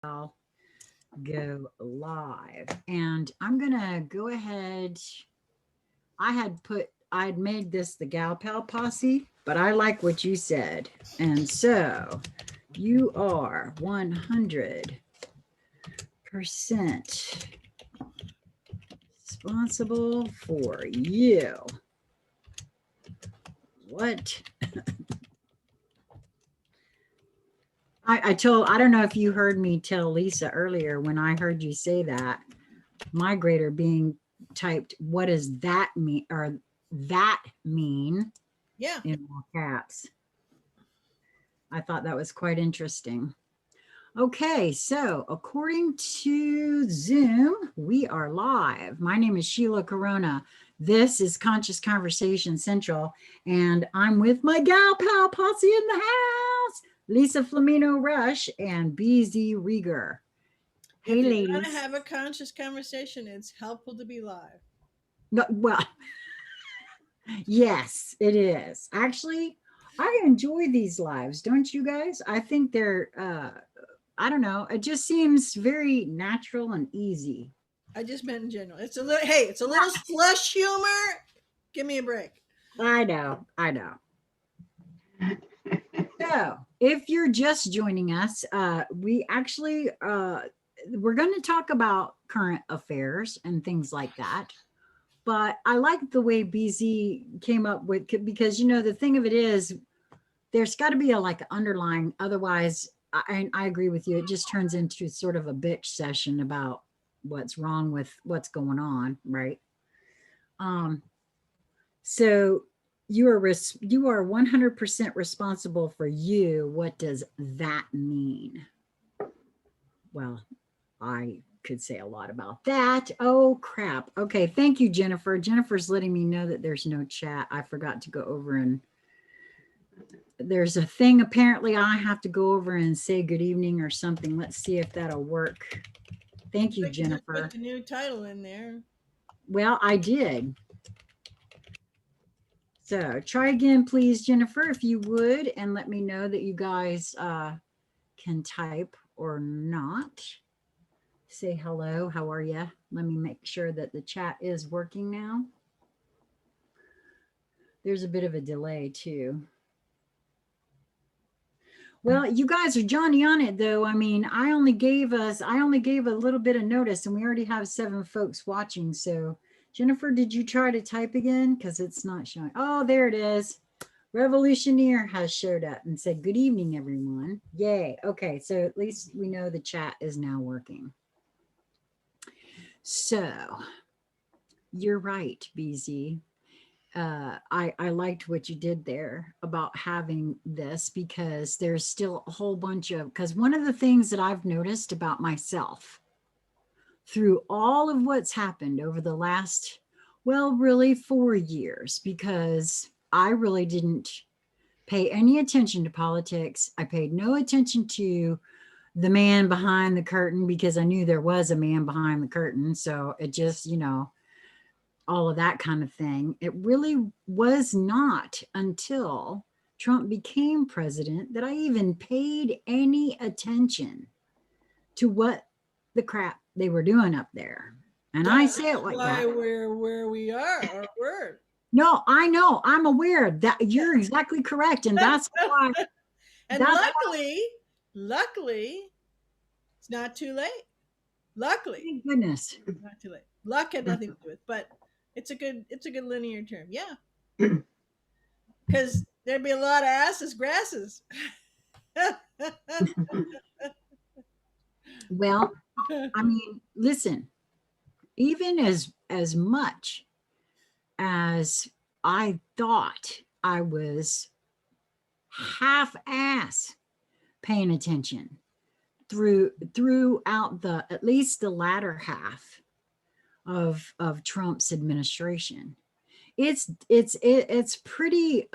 I'll go live. And I'm going to go ahead. I had made this the Gal Pal Posse, but I like what you said. And so you are 100% responsible for you. What? I don't know if you heard me tell Lisa earlier when I heard you say that, migrator being typed, what does that mean? Or that mean Yeah. in all caps. I thought that was quite interesting. Okay, so according to Zoom, we are live. My name is Sheila Corona. This is Conscious Conversation Central, and I'm with my gal pal posse in the house, Lisa Flamino Rush and BZ Rieger. If Hey, you're going to ladies. have a conscious conversation, it's helpful to be live. Well, yes, it is. Actually, I enjoy these lives, don't you guys? I think they're I don't know, it just seems very natural and easy. I just meant in general. It's a little, hey, it's a little slush humor. Give me a break. I know, I know. So, if you're just joining us, we actually we're going to talk about current affairs and things like that. But I like the way BZ came up with, because the thing of it is, there's got to be a like underlying, otherwise I agree with you, it just turns into sort of a bitch session about what's wrong with what's going on, right? um so you are 100% responsible for you. What does that mean? Well, I could say a lot about that. Oh crap. Okay, thank you, Jennifer. Jennifer's letting me know that there's no chat. I forgot to go over, and there's a thing apparently I have to go over and say good evening or something. Let's see if that'll work. Thank you, We can just put Jennifer. the new title in there. Well, I did. So try again, please, Jennifer, if you would, and let me know that you guys can type or not. Say hello. How are you? Let me make sure that the chat is working now. There's a bit of a delay too. Well, you guys are Johnny on it though. I mean, I only gave a little bit of notice, and we already have 7 folks watching. So Jennifer, did you try to type again? Because it's not showing. Oh, there it is. Revolutioneer has showed up and said, good evening, everyone. Yay. Okay, so at least we know the chat is now working. So you're right, BZ. I liked what you did there about having this, because there's still a whole bunch of, because one of the things that I've noticed about myself through all of what's happened over the last, well, really 4 years, because I really didn't pay any attention to politics. I paid no attention to the man behind the curtain, because I knew there was a man behind the curtain. So it just, all of that kind of thing. It really was not until Trump became president that I even paid any attention to what the crap they were doing up there. And I say That's it like why that. we're where we are, our word. No, I know. I'm aware that you're exactly correct. And And that's luckily, it's not too late. Luckily, thank goodness. it's not too late. Luck had nothing to do with it, but it's a good linear term. Yeah. Because there'd be a lot of asses grasses. Well, I mean, listen, even as much as I thought I was half ass paying attention throughout the, at least the latter half of Trump's administration. It's pretty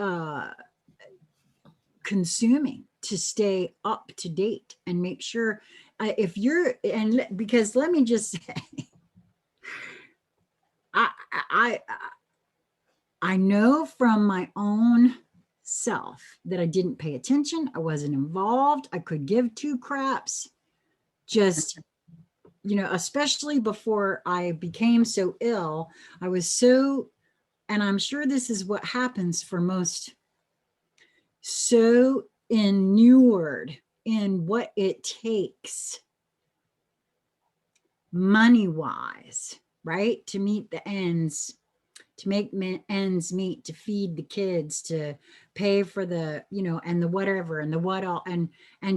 consuming to stay up to date and make sure, if you're, and because let me just say, I I I know from my own self that I didn't pay attention. I wasn't involved. I could give two craps. just, especially before I became so ill, I was so, and I'm sure this is what happens for most, so inured in what it takes money wise, right? To meet the ends, to make ends meet, to feed the kids, to pay for the, and the whatever, and the what all, and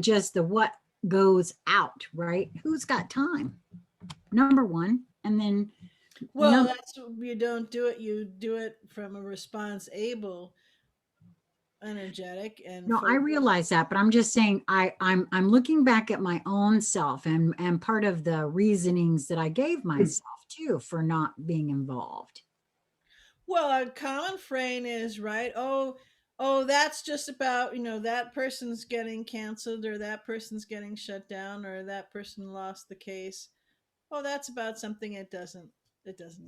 just the what goes out, right? Who's got time? Number one. And then Well, number, that's you don't do it. You do it from a response able, energetic, and no, I focused. realize that, but I'm just saying I'm looking back at my own self, and part of the reasonings that I gave myself too for not being involved. Well, a common frame is right. Oh, that's just about that person's getting canceled, or that person's getting shut down, or that person lost the case. Oh, that's about something. It doesn't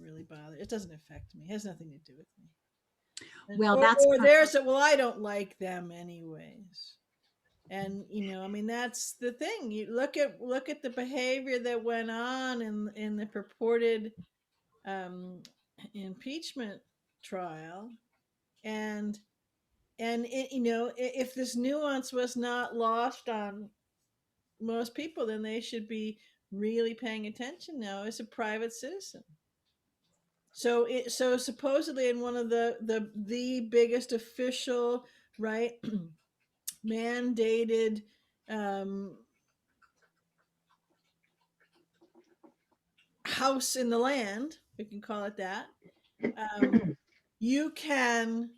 really bother. It doesn't affect me. It has nothing to do with me. And Well, or that's or there's a well, I don't like them anyways. And I mean, that's the thing. You look at the behavior that went on in the purported um, impeachment trial, and if this nuance was not lost on most people, then they should be really paying attention now as a private citizen. So supposedly in one of the biggest official, right, mandated um, house in the land, we can call it that. Um, you can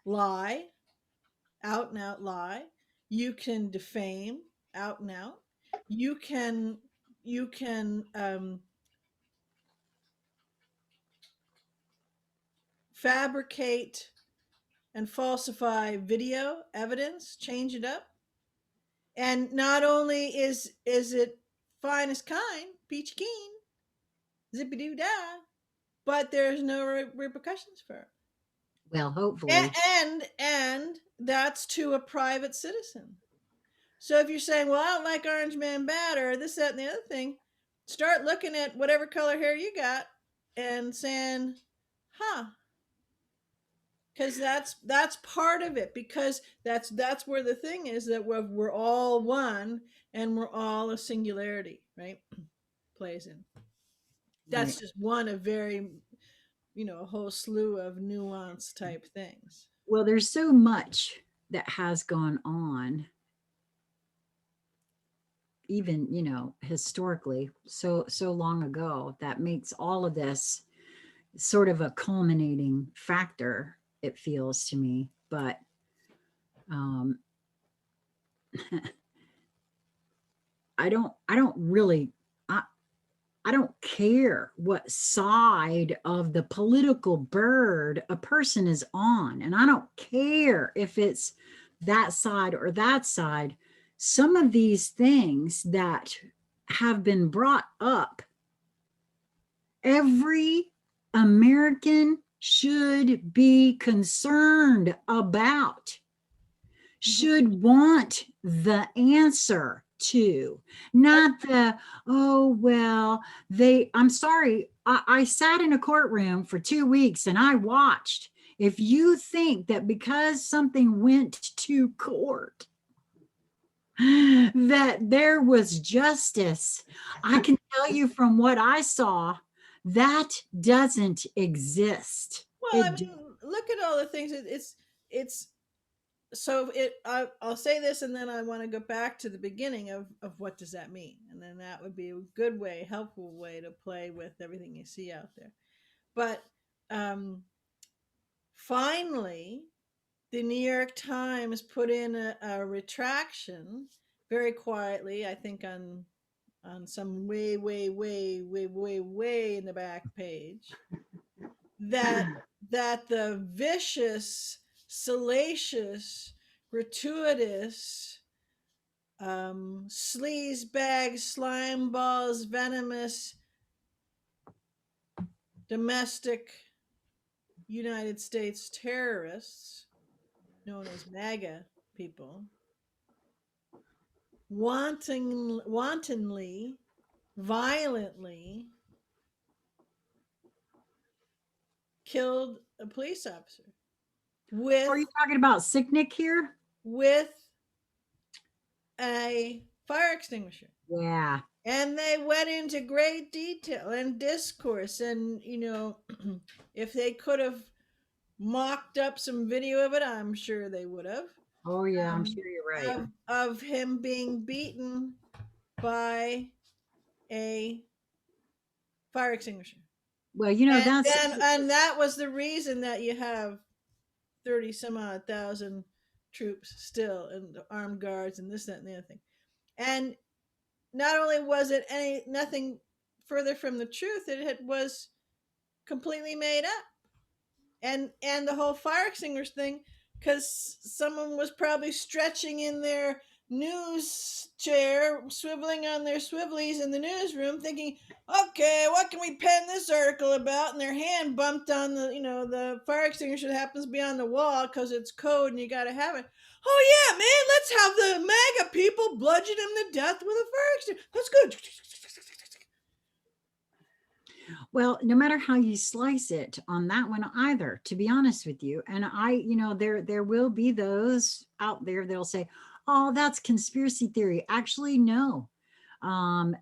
lie, out and out lie. You can defame, out and out. You can fabricate and falsify video evidence, change it up. And not only is it fine as kind, peachy keen, zippy doo dah, but there's no repercussions for it. well, And, hopefully. and that's to a private citizen. So if you're saying, well, I don't like Orange Man bad, or this, that, and the other thing, start looking at whatever color hair you got and saying, huh, because that's part of it, because that's where the thing is, that we're all one, and we're all a singularity, right? Plays in. Right. That's just one of very, a whole slew of nuance type things. Well, there's so much that has gone on, even, historically, so long ago, that makes all of this sort of a culminating factor, it feels to me. But um I don't really, I, I don't care what side of the political bird a person is on. And I don't care if it's that side or that side. Some of these things that have been brought up, every American should be concerned about, Mhm. should want the answer to, not the, oh, well, I'm sorry, I sat in a courtroom for 2 weeks and I watched. If you think that because something went to court, that there was justice, I can tell you from what I saw, that doesn't exist. Well, I It, mean, look at all the things. It's so I'll say this, and then I want to go back to the beginning of what does that mean, and then that would be a good way, helpful way to play with everything you see out there. But um, finally, the New York Times put in a retraction very quietly, I think on some way in the back page, that the vicious, salacious, gratuitous, sleaze bag, slime balls, venomous, domestic United States terrorists, known as MAGA people, wantonly, violently killed a police officer Are you with talking about Sicknick here? with a fire extinguisher. Yeah. And they went into great detail and discourse, and if they could have mocked up some video of it, I'm sure they would have, Oh, yeah, I'm um, sure you're right. of him being beaten by a fire extinguisher. Well, you know, And that's that was the reason that you have 30 some odd thousand troops still and armed guards and this, that, and the other thing. And not only was it nothing further from the truth, it was completely made up. And the whole fire extinguisher thing, because someone was probably stretching in their news chair, swiveling on their swivelies in the newsroom, thinking, okay, what can we pen this article about? And their hand bumped on the fire extinguisher that happens to be on the wall because it's code and you got to have it. Oh yeah, man, let's have the MAGA people bludgeon him to death with a fire extinguisher. That's good. well, no matter how you slice it on that one either, to be honest with you. And there will be those out there that'll say, oh, that's conspiracy theory. Actually, no. Um,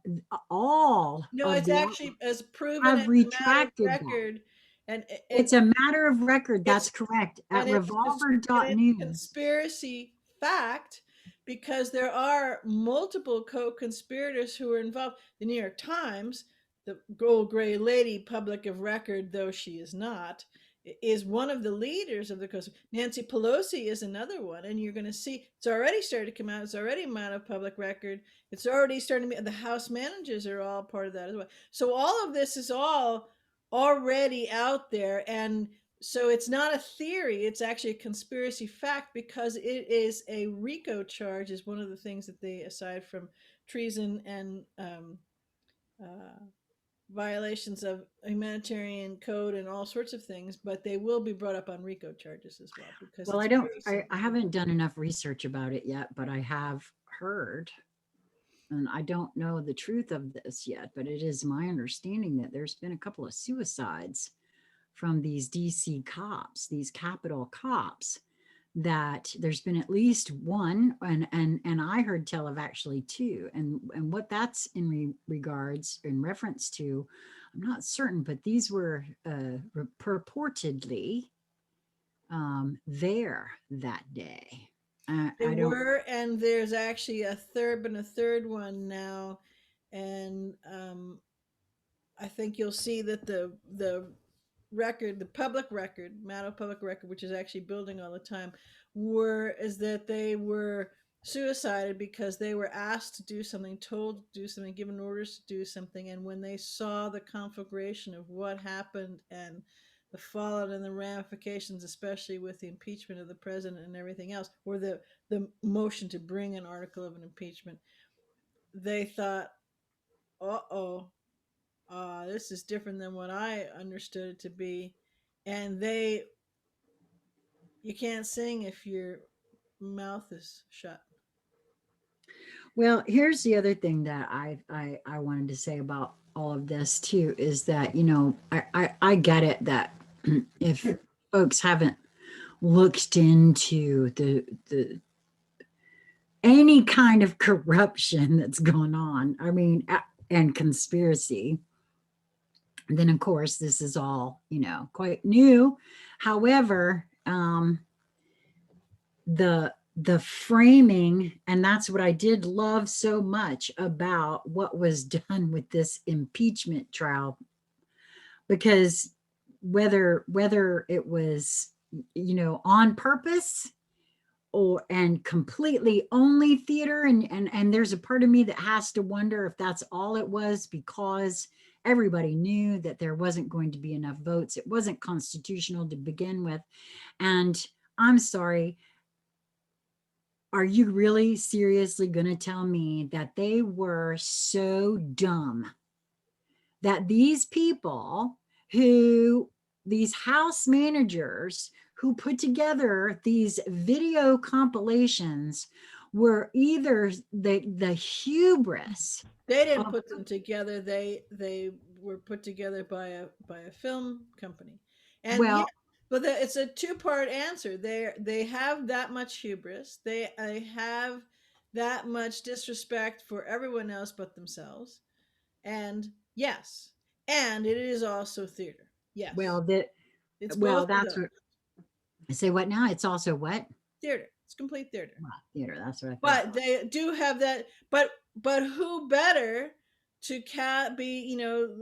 all No, of it's the actually as proven have as a matter of retracted that. record, and It's a matter of record. it's That's correct. At and it's revolver.news. conspiracy fact because there are multiple co-conspirators who are involved. The New York Times, the gold gray lady, public of record though she is not, is one of the leaders of the Nancy Pelosi is another one, and you're going to see it's already started to come out. It's already out of public record. It's already starting to be. The House managers are all part of that as well. So all of this is all already out there, and so it's not a theory, it's actually a conspiracy fact because it is a RICO charge, is one of the things that they, aside from treason and uh, violations of humanitarian code and all sorts of things, but they will be brought up on RICO charges as well because Well, it's I don't, very I sensitive. haven't done enough research about it yet, but I have heard, and I don't know the truth of this yet, but it is my understanding that there's been a couple of suicides from these DC cops, these Capitol cops, that there's been at least one, and I heard tell of actually two, and what that's regards in reference to, I'm not certain, but these were purportedly there that day. They I don't. were, and there's actually a third one now, and I think you'll see that the record, the public record, Matto public record, which is actually building all the time, is that they were suicided because they were asked to do something, told to do something, given orders to do something, and when they saw the conflagration of what happened and the fallout and the ramifications, especially with the impeachment of the president and everything else, or the motion to bring an article of an impeachment, they thought, oh, this is different than what I understood it to be. And you can't sing if your mouth is shut. Well, here's the other thing that I wanted to say about all of this too is that I get it that if folks haven't looked into the any kind of corruption that's going on, I mean, and conspiracy, then of course this is all quite new. However, the framing, and that's what I did love so much about what was done with this impeachment trial, because whether it was on purpose and completely only theater, and there's a part of me that has to wonder if that's all it was, because everybody knew that there wasn't going to be enough votes. It wasn't constitutional to begin with. And I'm sorry, are you really seriously going to tell me that they were so dumb that these people these house managers who put together these video compilations were either the hubris They didn't of, put them together. They were put together by a film company, and yeah, well, but it's a two-part answer. They have that much hubris. They have that much disrespect for everyone else but themselves. And yes, and it is also theater. Yes, well, that, it's both well, of that's those. what I say. What now? It's also what? Theater. It's complete theater. Well, theater. That's what I thought. But they do have that. But who better to be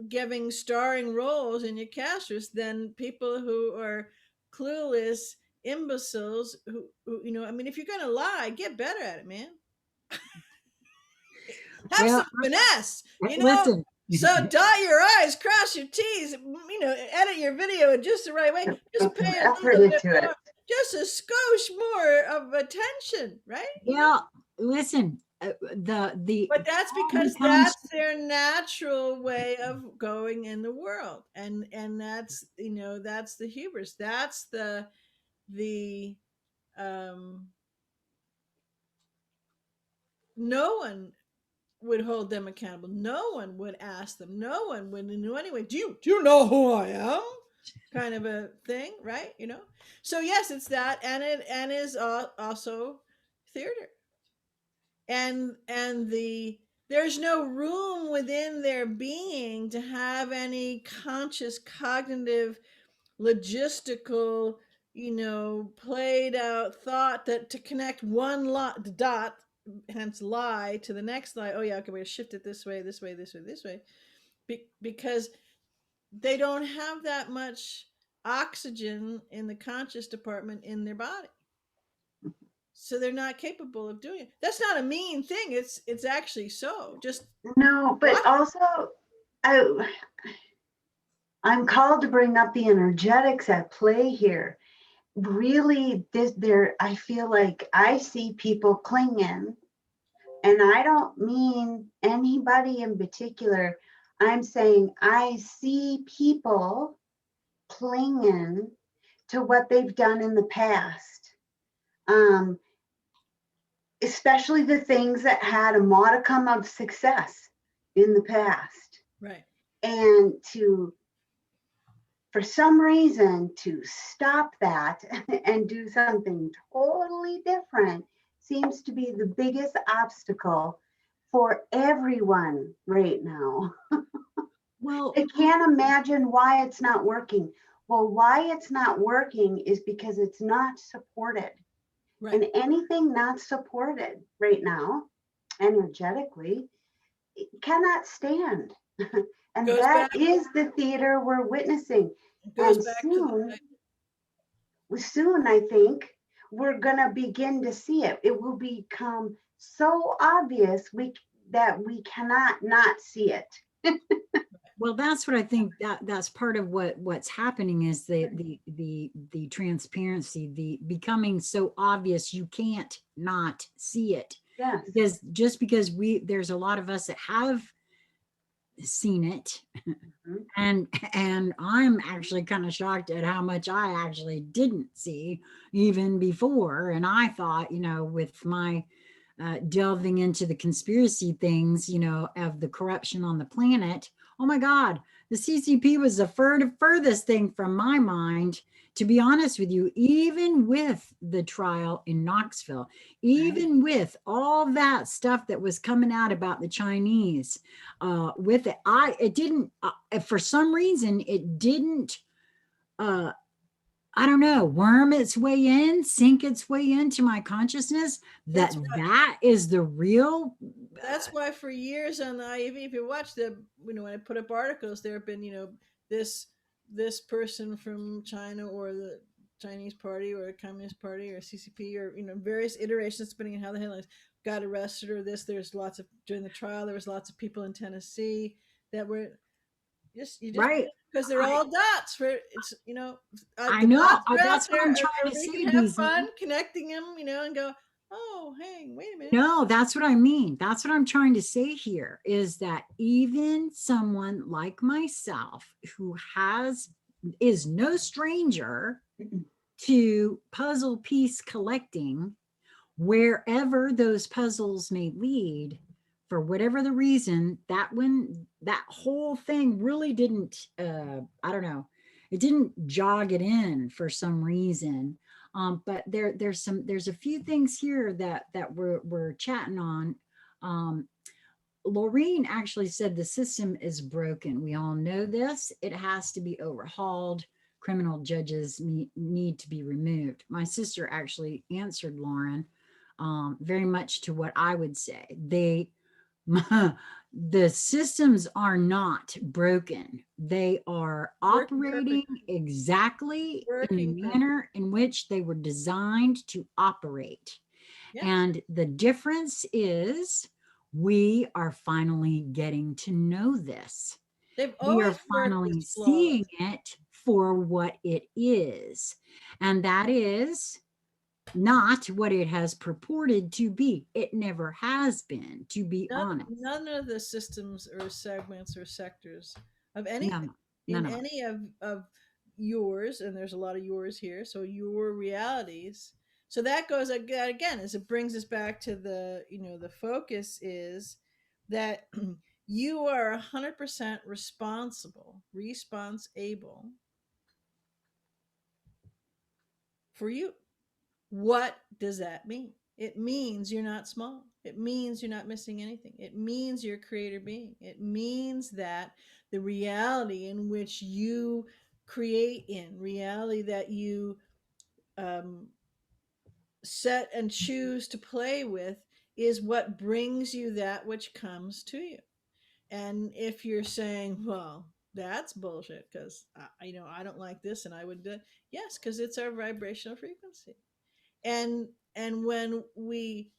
giving starring roles in your casters than people who are clueless imbeciles who I mean, if you're gonna lie, get better at it, man. Have Well, some finesse, listen. so dot your i's, cross your t's, edit your video in just the right way. Just Put some pay a effort little bit into it. more, just a skosh more of attention, right? Yeah, listen. The But that's problem because comes. that's their natural way of going in the world, and that's the hubris. That's the um no one would hold them accountable. No one would ask them. No one would know anyway. Do you know who I am? Kind of a thing, right? So yes, it's that, and is also theater, and there's no room within their being to have any conscious cognitive logistical played out thought that to connect one dot, hence lie, to the next lie. Oh yeah, okay, we're gonna shift it this way, this way, this way, this way. Because they don't have that much oxygen in the conscious department in their body, so they're not capable of doing it. That's not a mean thing. It's actually so. Just No, but watch. also I, I'm called to bring up the energetics at play here. Really, I feel like I see people clinging, and I don't mean anybody in particular. I'm saying I see people clinging to what they've done in the past. Um, Especially the things that had a modicum of success in the past. Right. And for some reason, to stop that and do something totally different seems to be the biggest obstacle for everyone right now. Well, They can't imagine why it's not working. Well, why it's not working is because it's not supported. Right. And anything not supported right now, energetically, it cannot stand. And Goes that back. is the theater we're witnessing. Goes And back to the soon, I think we're going to begin to see it. It will become so obvious that we cannot not see it. well, that's what I think, that's part of what's happening is the transparency, the becoming so obvious you can't not see it. Yes. Because just because there's a lot of us that have seen it, Mhm. and I'm actually kind of shocked at how much I actually didn't see even before. And I thought, with my delving into the conspiracy things, of the corruption on the planet. Oh my God, the CCP was the furthest thing from my mind, to be honest with you, even with the trial in Knoxville, even with all that stuff that was coming out about the Chinese, with it, it didn't, for some reason, it didn't, uh, I don't know, worm its way in, sink its way into my consciousness that That's that is the real. That's why for years on the IEV, if you watch when I put up articles, there have been, this person from China or the Chinese Party or the Communist Party or CCP or, various iterations, depending on how the headlines got arrested or this. There's lots of, during the trial, there was lots of people in Tennessee that were you just, Right. because they're I, all dots for it's, I the know. dots are out That's what there, I'm trying to where you say, can have BZ. fun connecting them, and go, oh, hey, wait a minute. No, that's what I mean. That's what I'm trying to say here is that even someone like myself who is no stranger Mhm. to puzzle piece collecting wherever those puzzles may lead, for whatever the reason, that whole thing really didn't, I don't know, it didn't jog it in for some reason. But there's a few things here that we're chatting on. Um, Laureen actually said the system is broken. We all know this. It has to be overhauled. Criminal judges need to be removed. My sister actually answered Lauren very much to what I would say. The systems are not broken. They are Working operating perfectly. exactly in Working the perfectly. manner in which they were designed to operate. Yes. And the difference is we are finally getting to know this. They've We are always worked finally this flawless. seeing it for what it is. And that is not what it has purported to be. It never has been, to be honest. None of the systems or segments or sectors of No, anything no, in none of it. any of yours, and there's a lot of yours here, so your realities. So that goes again as it brings us back to the, the focus is that you are 100% responsible for you. What does that mean? It means you're not small. It means you're not missing anything. It means you're a creator being. It means that the reality in which you create in, reality that you um, set and choose to play with, is what brings you that which comes to you. And if you're saying, well, that's bullshit because I don't like this and I would do it. Yes, because it's our vibrational frequency. And when we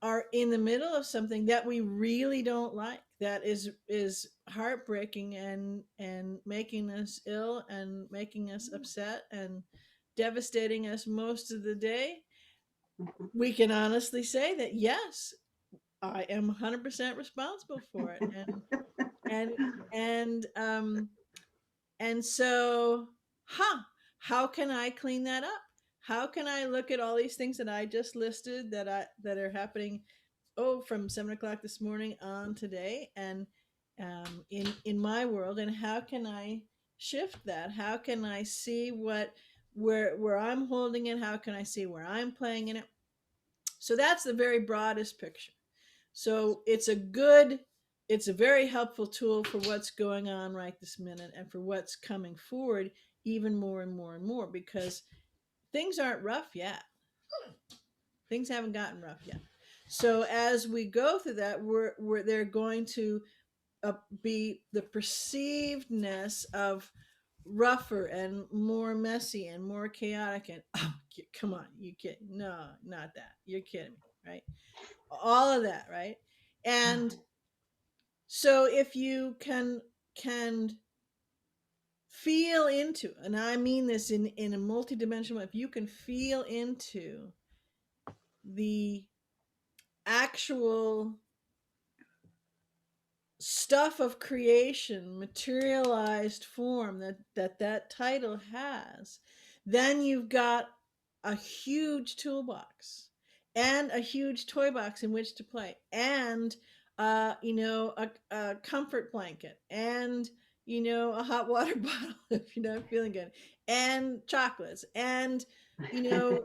are in the middle of something that we really don't like, that is heartbreaking and making us ill and making us upset and devastating us most of the day, Mhm. we can honestly say that yes, I am 100% responsible for it. And and and so, huh, how can I clean that up? How can I look at all these things that I just listed that are happening, from 7 o'clock this morning on today, and in my world, and how can I shift that? How can I see where I'm holding it? How can I see where I'm playing in it? So that's the very broadest picture. So it's a very helpful tool for what's going on right this minute and for what's coming forward even more and more and more, because things aren't rough yet. Things haven't gotten rough yet. So as we go through that, we're they're going to be the perceivedness of rougher and more messy and more chaotic and oh, come on, you kidding? No, not that. You're kidding me, right? All of that, right? And so if you can feel into, and I mean this in a multidimensional way, if you can feel into the actual stuff of creation, materialized form that title has, then you've got a huge toolbox and a huge toy box in which to play, and a comfort blanket, and a hot water bottle if you're not feeling good, and chocolates, and you know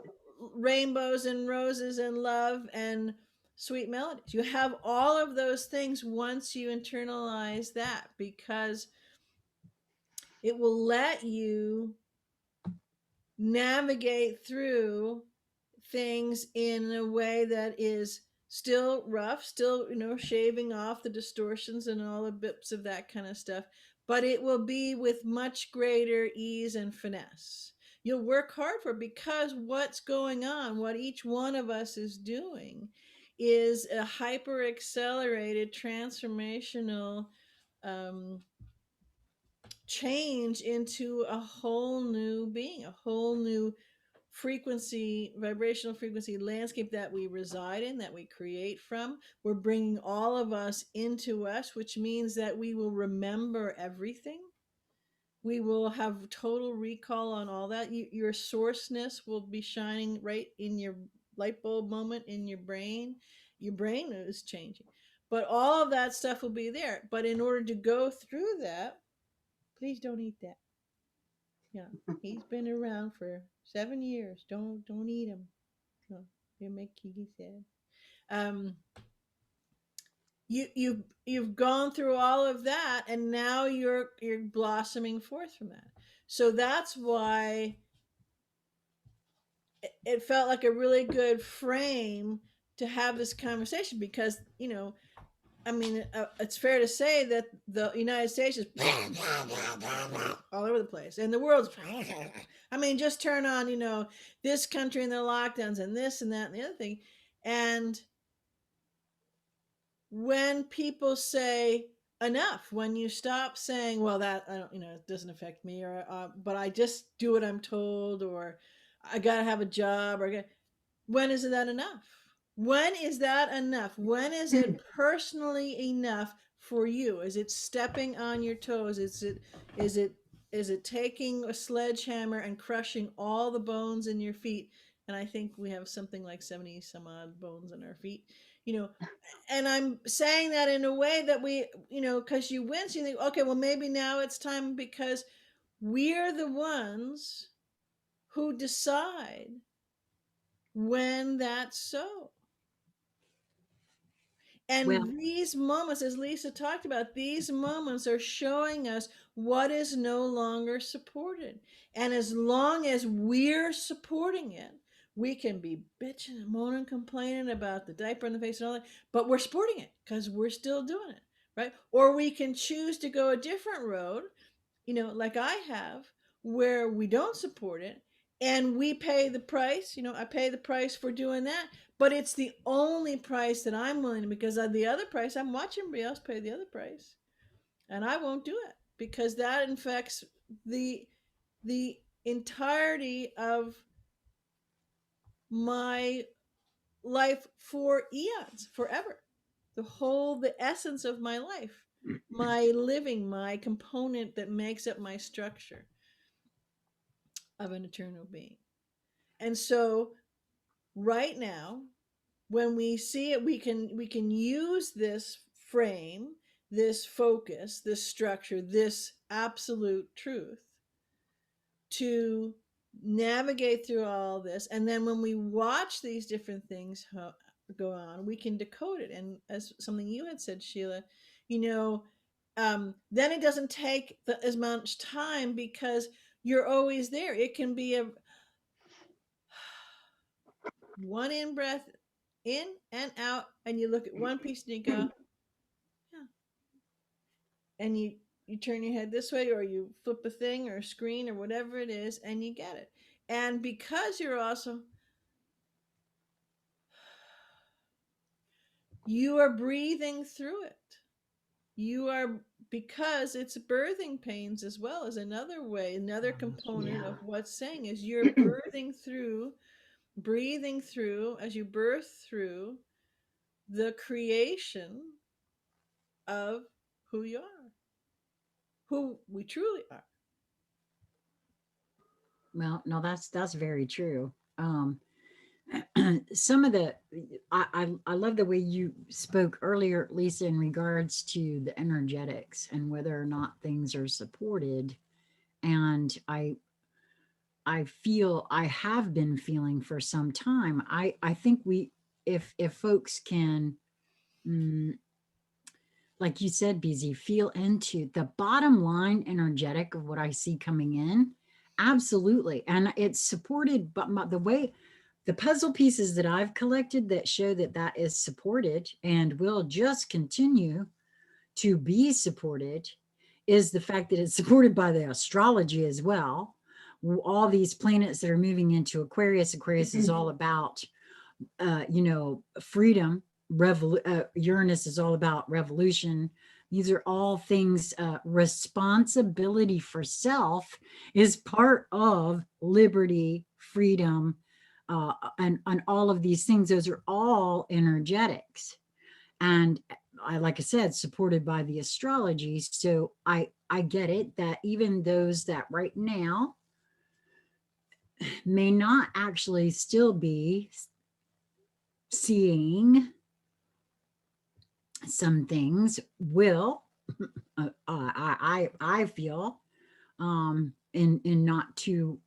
rainbows and roses and love and sweet melodies. You have all of those things once you internalize that, because it will let you navigate through things in a way that is still rough, still, shaving off the distortions and all the bits of that kind of stuff, but it will be with much greater ease and finesse. You'll work hard for it, because what's going on, what each one of us is doing, is a hyper accelerated transformational um, change into a whole new being, a whole new frequency, vibrational frequency landscape that we reside in, that we create from. We're bringing all of us into us, which means that we will remember everything. We will have total recall on all that. Your sourceness will be shining right in your light bulb moment in your brain is changing. But all of that stuff will be there. But in order to go through that, please don't eat that. Yeah, he's been around for 7 years. Don't eat him. No, you make Kiki sad. Um, you've gone through all of that, and now you're blossoming forth from that. So that's why it felt like a really good frame to have this conversation, because I mean, it's fair to say that the United States is all over the place, and the world's. I mean, just turn on, this country and their lockdowns, and this and that and the other thing, and when people say enough, when you stop saying, "Well, that I don't, it doesn't affect me," or "But I just do what I'm told," or "I gotta have a job," or when is that enough? When is that enough? When is it personally enough for you? Is it stepping on your toes? Is it is it taking a sledgehammer and crushing all the bones in your feet? And I think we have something like 70 some odd bones in our feet. You know, and I'm saying that in a way that we, because you wince, you think, okay, well, maybe now it's time, because we're the ones who decide when that's so. Well, And these moments, as Lisa talked about, these moments are showing us what is no longer supported. And as long as we're supporting it, we can be bitching and moaning, complaining about the diaper in the face and all that, but we're supporting it because we're still doing it, right? Or we can choose to go a different road, like I have, where we don't support it and we pay the price. I pay the price for doing that, but it's the only price that I'm willing to, because of the other price, I'm watching everybody else pay the other price, and I won't do it because that infects the the entirety of my life for eons, forever. The essence of my life, my living, my component that makes up my structure of an eternal being. And so right now, when we see it, we can use this frame, this focus, this structure, this absolute truth to navigate through all this. And then when we watch these different things go on, we can decode it. And as something you had said, Sheila, then it doesn't take as much time because you're always there. It can be a one in breath in and out, and you look at one piece and you go, yeah, and you turn your head this way, or you flip a thing or a screen or whatever it is, and you get it. And because you're also, you are breathing through it. You are, because it's birthing pains as well as another way, another component Yeah. of what's saying is you're birthing through, breathing through as you birth through the creation of who you are, who we truly are. well, no, that's very true. Some of the I love the way you spoke earlier, Lisa, in regards to the energetics and whether or not things are supported. And I feel I have been feeling for some time. I think we if folks can, mm, like you said, BZ, feel into the bottom line energetic of what I see coming in. Absolutely. And it's supported, but the way the puzzle pieces that I've collected that show that that is supported and will just continue to be supported is the fact that it's supported by the astrology as well. All these planets that are moving into Aquarius. Aquarius is all about freedom. Uranus is all about revolution. These are all things. Responsibility for self is part of liberty, freedom, and all of these things. Those are all energetics, and like I said, supported by the astrology. So I get it that even those that right now may not actually still be seeing some things will, I feel, in not too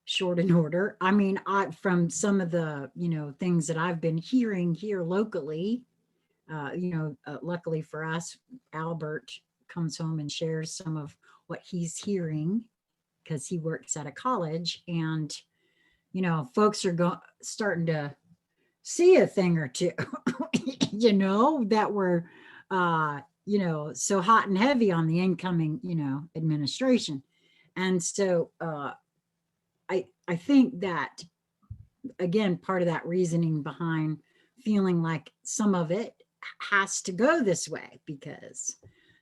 short in order. I mean, from some of the, things that I've been hearing here locally, luckily for us, Albert comes home and shares some of what he's hearing because he works at a college, and folks are starting to see a thing or two, that were, so hot and heavy on the incoming, administration. And so I think that, again, part of that reasoning behind feeling like some of it has to go this way because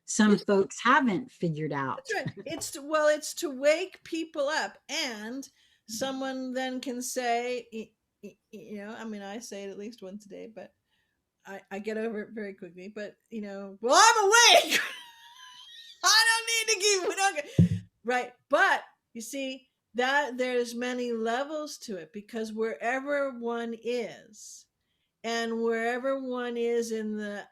some It's, folks haven't figured out. that's right. It's to wake people up, and someone then can say, I mean, I say it at least once a day, but I get over it very quickly. But well, I'm awake. I don't need to keep. We don't get, right. But you see that there's many levels to it, because wherever one is, and wherever one is in the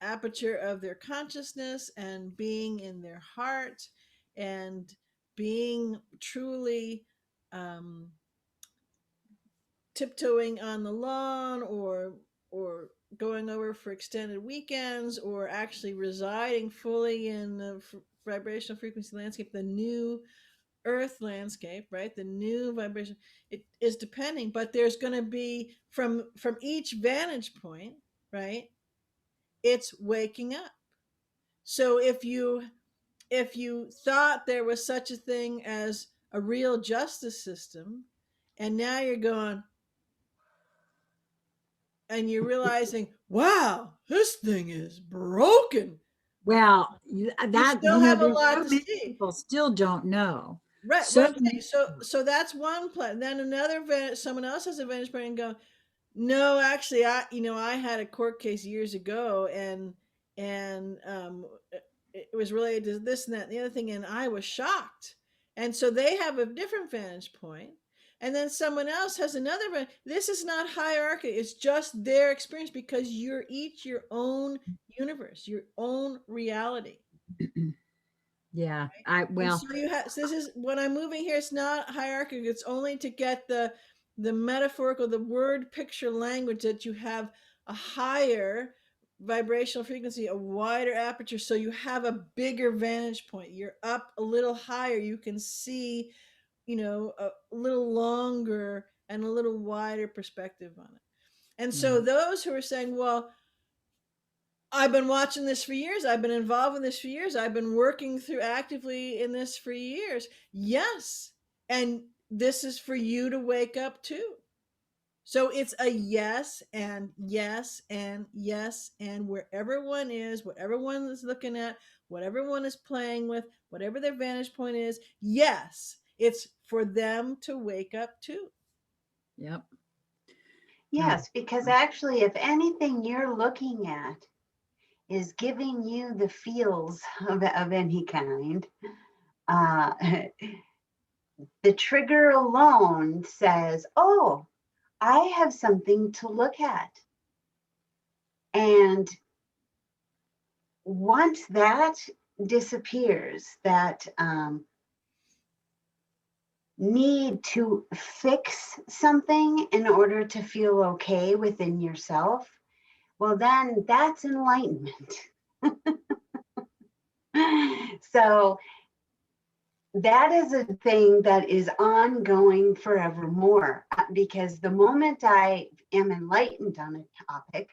aperture of their consciousness, and being in their heart, and being truly um, tiptoeing on the lawn, or going over for extended weekends, or actually residing fully in the vibrational frequency landscape, the new earth landscape, right, the new vibration, it is depending, but there's going to be from each vantage point, right, it's waking up. So if you thought there was such a thing as a real justice system, and now you're going and you're realizing, wow, this thing is broken. Well, You that, still have a there's lot so to many see. people still don't know. Right. So What I'm saying. many people. So that's one plan. Then someone else has a vantage point and go, no, actually, I had a court case years ago, and it was related to this and that and the other thing, and I was shocked. And so they have a different vantage point, and then someone else has another. This is not hierarchy; it's just their experience, because you're each your own universe, your own reality. Yeah, And well, so you have, so this is when I'm moving here, it's not hierarchical, it's only to get the metaphorical, the word picture language, that you have a higher vibrational frequency, a wider aperture, so you have a bigger vantage point, you're up a little higher, you can see, a little longer and a little wider perspective on it. And yeah, so those who are saying, well, I've been watching this for years. I've been involved in this for years. I've been working through actively in this for years. Yes. And this is for you to wake up to. So it's a yes and yes and yes. And wherever one is, whatever one is looking at, whatever one is playing with, whatever their vantage point is, yes, it's for them to wake up to. yep. Um, Yes, because actually, if anything you're looking at is giving you the feels of any kind, uh, the trigger alone says, oh, I have something to look at. And once that disappears, that need to fix something in order to feel okay within yourself, well, then that's enlightenment. So that is a thing that is ongoing forevermore, because the moment I am enlightened on a topic,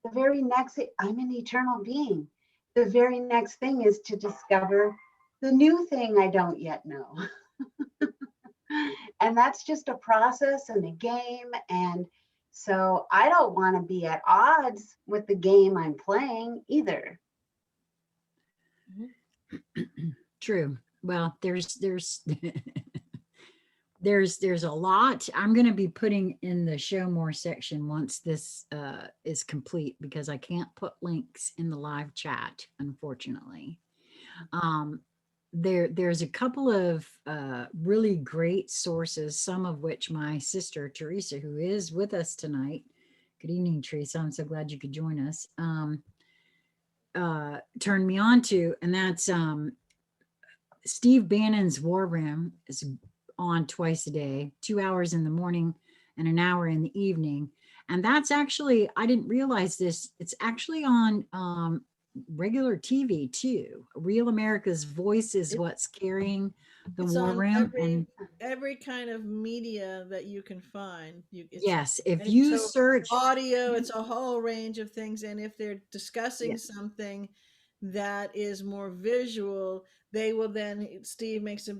the very next, I'm an eternal being. The very next thing is to discover the new thing I don't yet know. And that's just a process and a game. And so I don't want to be at odds with the game I'm playing either. Mhm. True. Well, there's there's a lot. I'm going to be putting in the show more section once this is complete, because I can't put links in the live chat, unfortunately. Um, there's a couple of really great sources, some of which my sister Teresa, who is with us tonight. Good evening, Teresa. I'm so glad you could join us. Turned me on to, and that's Steve Bannon's War Room is on twice a day, 2 hours in the morning and an hour in the evening. And that's actually, I didn't realize this, it's actually on regular TV too. Real America's Voice is It, what's carrying the it's War on Room. And every kind of media that you can find. It's yes, if and you so search, audio, it's a whole range of things. And if they're yeah, discussing something that is more visual, they will then Steve makes a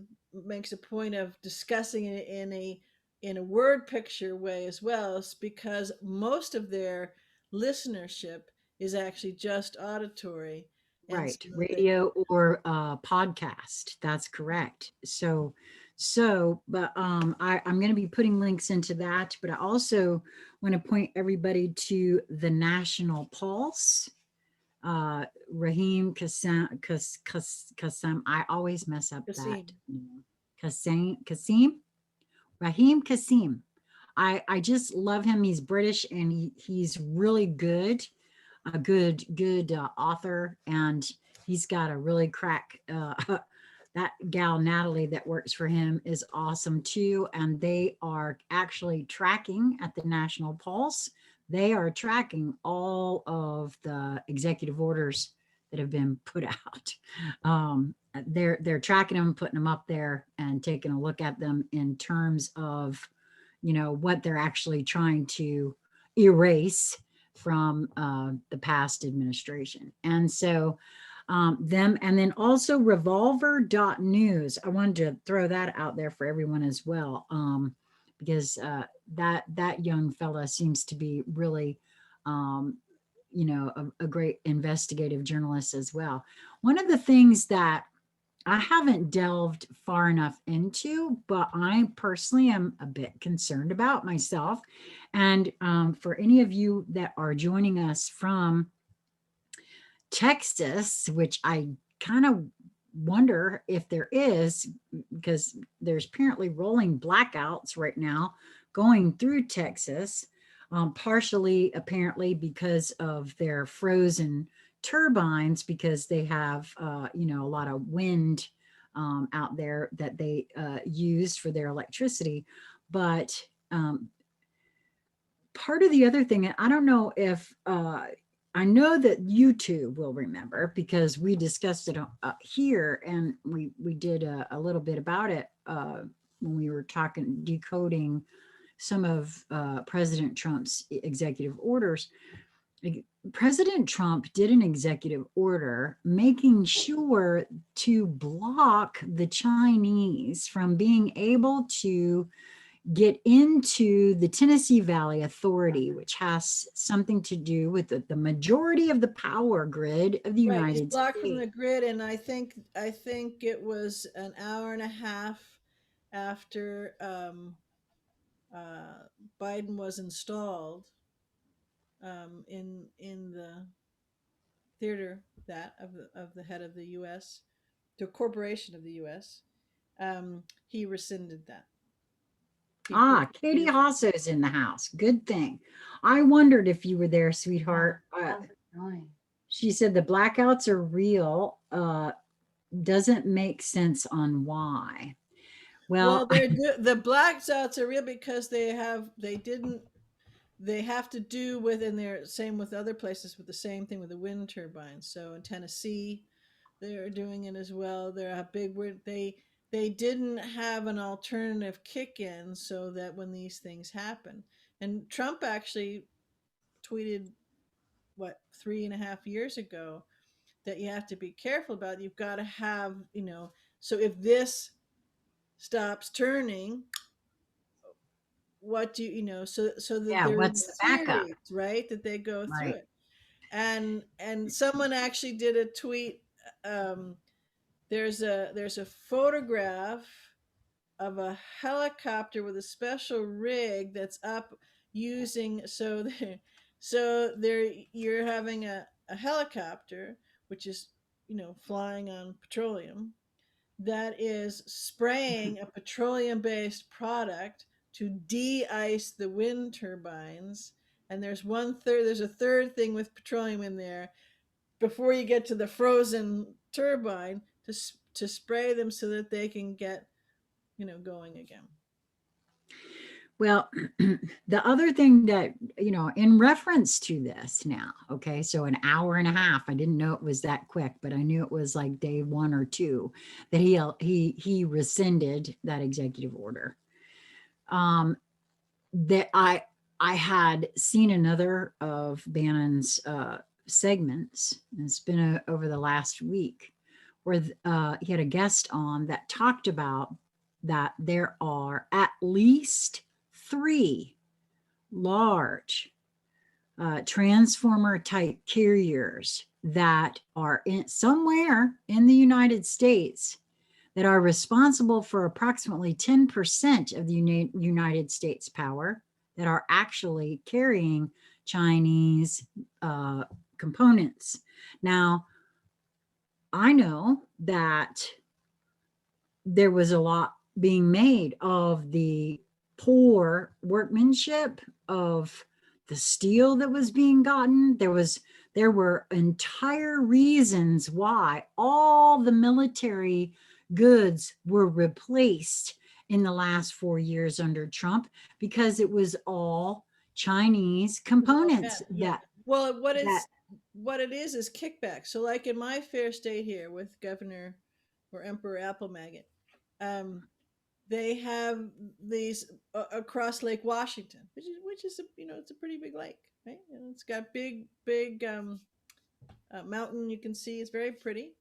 point of discussing it in a word picture way as well, because most of their listenership is actually just auditory, and right, so they radio or podcast. That's correct. But I'm going to be putting links into that. But I also want to point everybody to the National Pulse. Raheem Kassam. I always mess up that Kasim. name. Kasim, Raheem Kasim. I just love him. He's British and he's really good, a good author, and he's got a really crack. That gal Natalie that works for him is awesome too, and they are actually tracking at the National Pulse. They are tracking all of the executive orders that have been put out. They're tracking them, putting them up there, and taking a look at them in terms of what they're actually trying to erase from the past administration. And so them, and then also revolver.news. I wanted to throw that out there for everyone as well, because that young fella seems to be really a great investigative journalist as well. One of the things that I haven't delved far enough into, but I personally am a bit concerned about myself. And for any of you that are joining us from Texas, which I kind of wonder if there is, because there's apparently rolling blackouts right now going through Texas, partially apparently because of their frozen turbines, because they have, a lot of wind out there that they use for their electricity. But part of the other thing, and I don't know if I know that you two will remember because we discussed it here, and we did a little bit about it when we were talking decoding some of President Trump's executive orders. President Trump did an executive order making sure to block the Chinese from being able to get into the Tennessee Valley Authority, which has something to do with the majority of the power grid of the Right, he's United blocked from States. the grid, and I think it was an hour and a half after uh, Biden was installed in the theater that of the head of the U.S., the corporation of the U.S. He rescinded that. Katie His, Hasso's in the house. Good thing. I wondered if you were there, sweetheart. How's it going? She said the blackouts are real. Doesn't make sense on why. well, Well, the blackouts are real because they have to do with, and they're same with other places with the same thing with the wind turbines. So in Tennessee, they're doing it as well. They're a big word. They didn't have an alternative kick in so that when these things happen, and Trump actually tweeted what 3.5 years ago that you have to be careful about. You've got to have so if this stops turning, what do so that yeah, there are what's the these backup? theories, right, that they go through Right. it. And someone actually did a tweet. um there's a photograph of a helicopter with a special rig that's up using so there you're having a helicopter which is flying on petroleum, that is spraying a petroleum based product to de-ice the wind turbines. And there's a third thing with petroleum in there before you get to the frozen turbine to spray them so that they can get, going again. Well, the other thing that, in reference to this now, okay, so an hour and a half, I didn't know it was that quick, but I knew it was like day 1 or 2 that he rescinded that executive order. That I had seen another of Bannon's segments, and it's been over the last week, where he had a guest on that talked about that there are at least 3 large transformer type carriers that are in somewhere in the United States that are responsible for approximately 10% of the United States power that are actually carrying Chinese components. Now, I know that there was a lot being made of the poor workmanship of the steel that was being gotten. There were entire reasons why all the military goods were replaced in the last 4 years under Trump, because it was all Chinese components Yeah. that Well, that what it is kickback. So, like in my fair state here with Governor or Emperor Apple Maggot, um, they have these across Lake Washington, which is it's a pretty big lake, right? And it's got big mountain you can see. It's very pretty.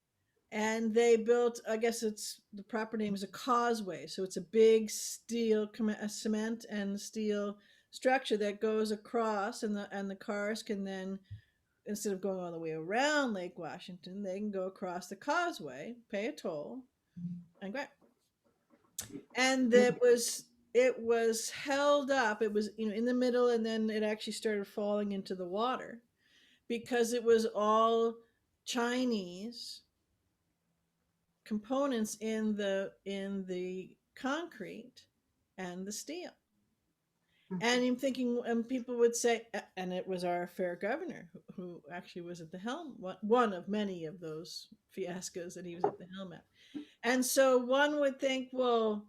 And they built, I guess it's the proper name is a causeway. So it's a big steel, a cement and steel structure that goes across, and the cars can then, instead of going all the way around Lake Washington, they can go across the causeway, pay a toll, and go. And it was held up. It was in the middle, and then it actually started falling into the water because it was all Chinese components in the concrete and the steel. And I'm thinking, and people would say, and it was our fair governor who actually was at the helm, one of many of those fiascos that he was at the helm at. And so one would think, well,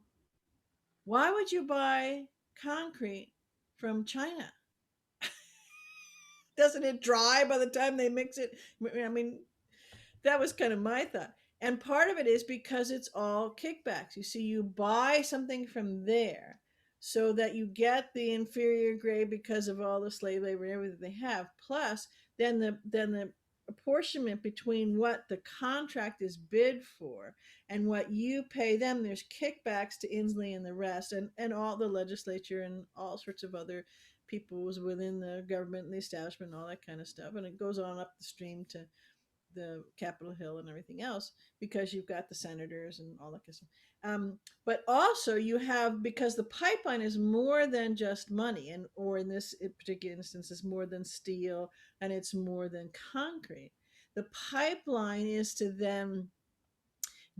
why would you buy concrete from China? Doesn't it dry by the time they mix it? I mean, that was kind of my thought. And part of it is because it's all kickbacks. You see, you buy something from there so that you get the inferior grade because of all the slave labor and everything they have. Plus, then the apportionment between what the contract is bid for and what you pay them. There's kickbacks to Inslee and the rest, and all the legislature and all sorts of other people was within the government and the establishment and all that kind of stuff. And it goes on up the stream to the Capitol Hill and everything else, because you've got the senators and all that kind of stuff. But also you have, because the pipeline is more than just money, and or in this particular instance is more than steel, and it's more than concrete. The pipeline is to then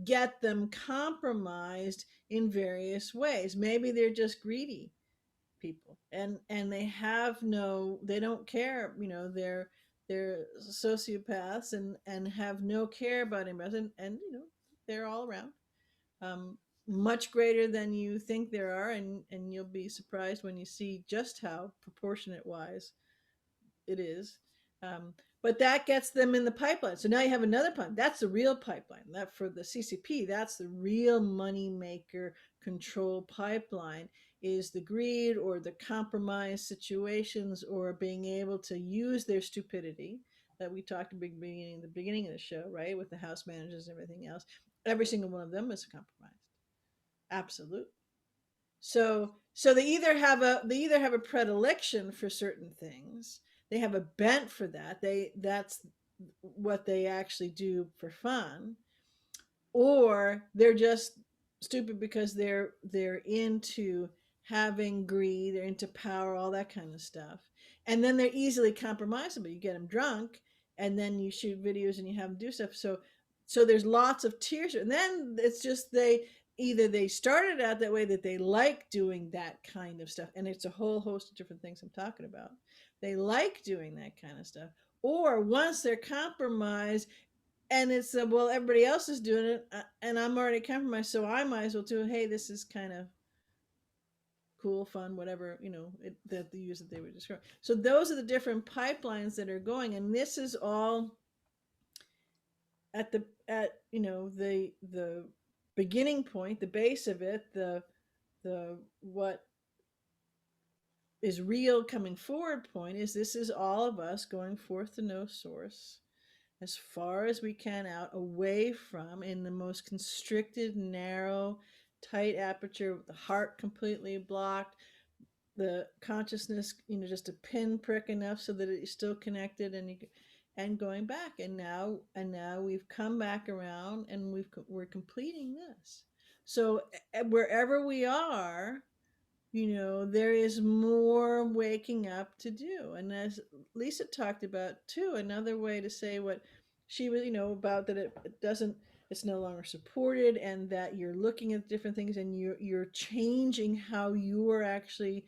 get them compromised in various ways. Maybe they're just greedy people, and they don't care, they're sociopaths and have no care about anybody, and they're all around, um, much greater than you think there are, and you'll be surprised when you see just how proportionate wise it is. But that gets them in the pipeline. So now you have another pipeline. That's the real pipeline. That for the CCP, that's the real money maker control pipeline, is the greed or the compromise situations or being able to use their stupidity that we talked at the beginning of the show, right? With the house managers and everything else. Every single one of them is compromised. Absolutely. So they either have a predilection for certain things, they have a bent for that, that's what they actually do for fun, or they're just stupid because they're into having greed, they're into power, all that kind of stuff. And then they're easily compromisable. You get them drunk, and then you shoot videos and you have them do stuff. So So there's lots of tiers, and then it's just they started out that way, that they like doing that kind of stuff, and it's a whole host of different things I'm talking about. They like doing that kind of stuff, or once they're compromised, and it's well, everybody else is doing it, and I'm already compromised, so I might as well do it. Hey, this is kind of cool, fun, whatever, that the use that they would describe. So those are the different pipelines that are going, and this is all at the beginning point, the base of it, the what is real coming forward point is, this is all of us going forth to know source as far as we can out, away from, in the most constricted, narrow, tight aperture, with the heart completely blocked, the consciousness, just a pinprick enough so that it's still connected, and going back, and now we've come back around, and we're completing this. So wherever we are, there is more waking up to do. And as Lisa talked about too, another way to say what she was, about that, it doesn't, it's no longer supported, and that you're looking at different things, and you're changing how you are actually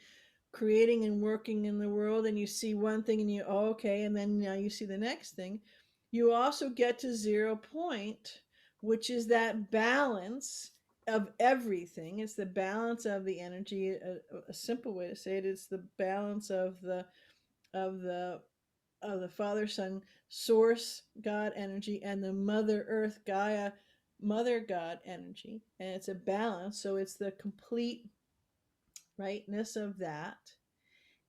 creating and working in the world, and you see one thing, and okay, and then now you see the next thing. You also get to 0 point, which is that balance of everything. It's the balance of the energy. A simple way to say it is the balance of the of the Father, Son, Source God energy, and the Mother Earth, Gaia, Mother God energy, and it's a balance. So it's the complete rightness of that.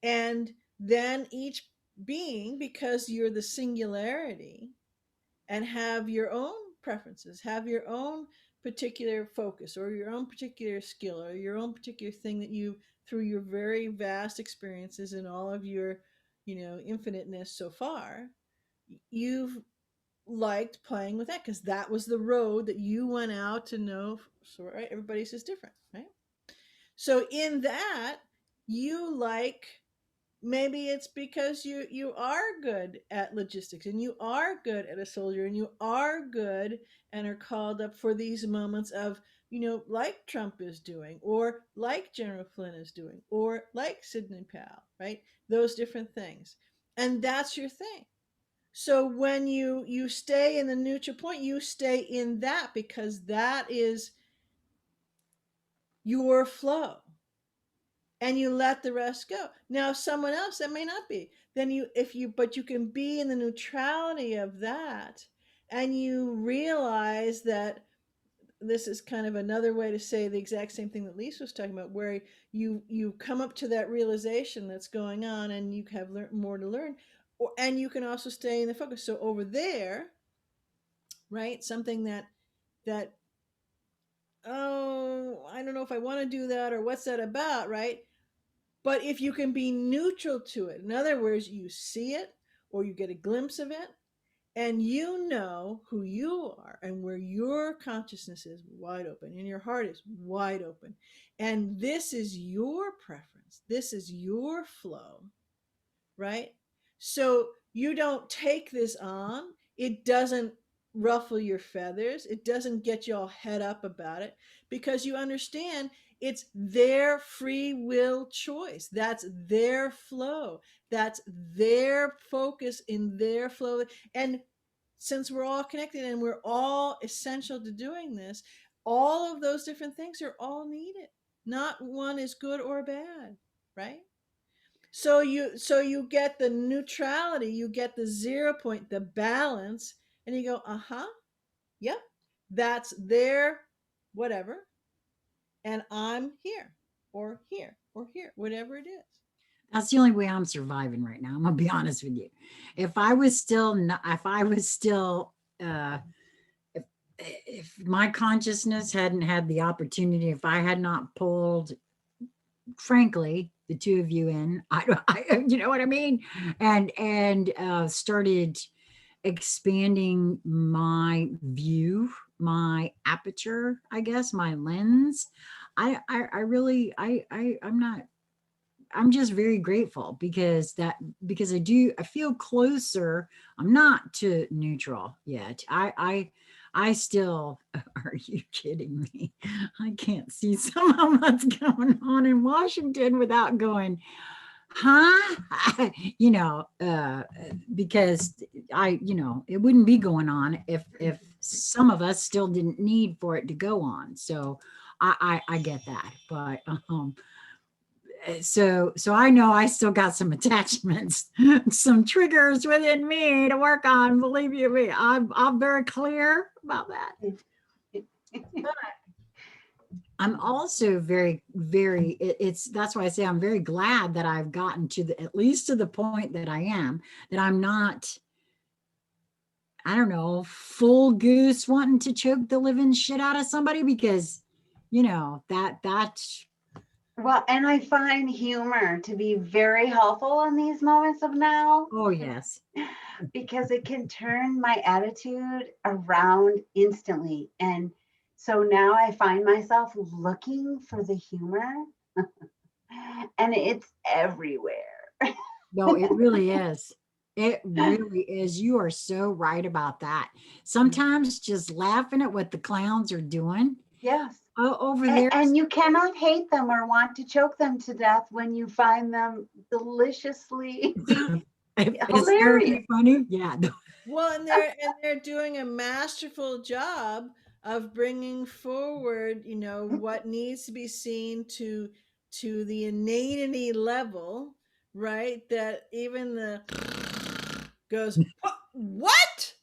And then each being, because you're the singularity, and have your own preferences, have your own particular focus, or your own particular skill, or your own particular thing that you, through your very vast experiences and all of your, infiniteness so far, you've liked playing with that, because that was the road that you went out to know. So, right, everybody's is different, right? So in that, you like, maybe it's because you are good at logistics, and you are good at a soldier, and you are good and are called up for these moments of, like Trump is doing, or like General Flynn is doing, or like Sidney Powell, right? Those different things. And that's your thing. So when you stay in the neutral point, you stay in that, because that is your flow, and you let the rest go. Now, someone else, that may not be. Then but you can be in the neutrality of that, and you realize that this is kind of another way to say the exact same thing that Lisa was talking about, where you come up to that realization that's going on, and you have more to learn, and you can also stay in the focus. So over there, right, something that oh, I don't know if I want to do that, or what's that about, right? But if you can be neutral to it, in other words, you see it, or you get a glimpse of it, and you know who you are, and where your consciousness is wide open, and your heart is wide open, and this is your preference, this is your flow, right? So you don't take this on. It doesn't ruffle your feathers. It doesn't get you all head up about it, because you understand it's their free will choice. That's their flow. That's their focus in their flow. And since we're all connected and we're all essential to doing this, all of those different things are all needed. Not one is good or bad, right? So you get the neutrality, you get the 0 point, the balance, and you go, uh-huh, yep, that's their whatever, and I'm here, or here, or here, whatever it is. That's the only way I'm surviving right now. I'm gonna be honest with you. If I was still not, if I was still, if my consciousness hadn't had the opportunity, if I had not pulled, frankly, the two of you in, you know what I mean, and started expanding my view, my aperture, I guess, my lens. I really, I'm not, I'm just very grateful, because I feel closer. I'm not to neutral yet. I still, are you kidding me? I can't see some of what's going on in Washington without going, huh? Because it wouldn't be going on if some of us still didn't need for it to go on. So I get that, but so I know I still got some attachments, some triggers within me to work on. Believe you me, I'm very clear about that. But I'm also very, very. It's that's why I say I'm very glad that I've gotten to the at least to the point that I am. That I'm not, I don't know, full goose wanting to choke the living shit out of somebody because, that. Well, and I find humor to be very helpful in these moments of now Oh yes. because it can turn my attitude around instantly. And so now I find myself looking for the humor, and it's everywhere. No, it really is. It really is. You are so right about that. Sometimes just laughing at what the clowns are doing Yes. over there. And you cannot hate them or want to choke them to death when you find them deliciously Is hilarious. very funny. Yeah. Well, and they're doing a masterful job of bringing forward, what needs to be seen to the inanity level, right? That even the goes, what?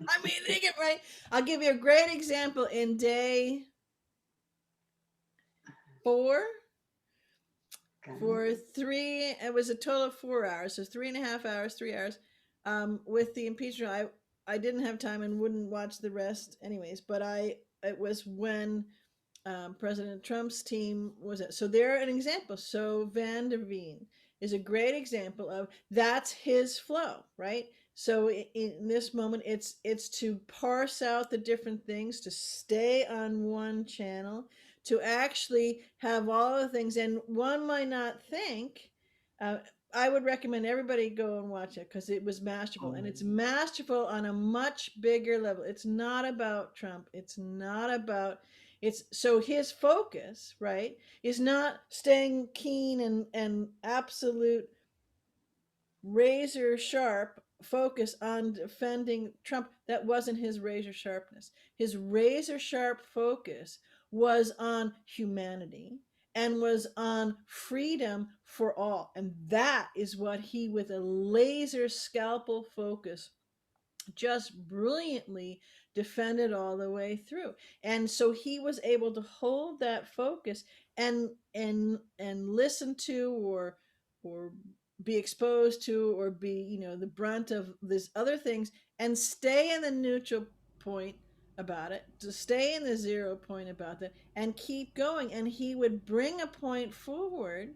I mean, they get right. I'll give you a great example. In day 4, for 3, it was a total of 4 hours, so 3.5 hours, 3 hours. With the impeachment, I didn't have time and wouldn't watch the rest anyways. But it was when President Trump's team was it. So they're an example. So Van der Veen is a great example of that's his flow, right? So in this moment, it's to parse out the different things, to stay on one channel, to actually have all the things. And one might not think. Uh, I would recommend everybody go and watch it because it was masterful, and it's masterful on a much bigger level. It's not about Trump. It's not about it's so his focus, right, is not staying keen and absolute razor sharp focus on defending Trump. That wasn't his razor sharpness. His razor sharp focus was on humanity and was on freedom for all. And that is what he, with a laser scalpel focus, just brilliantly defended all the way through. And so he was able to hold that focus and listen to or be exposed to or be, the brunt of these other things, and stay in the neutral point about it, to stay in the 0 point about that, and keep going. And he would bring a point forward,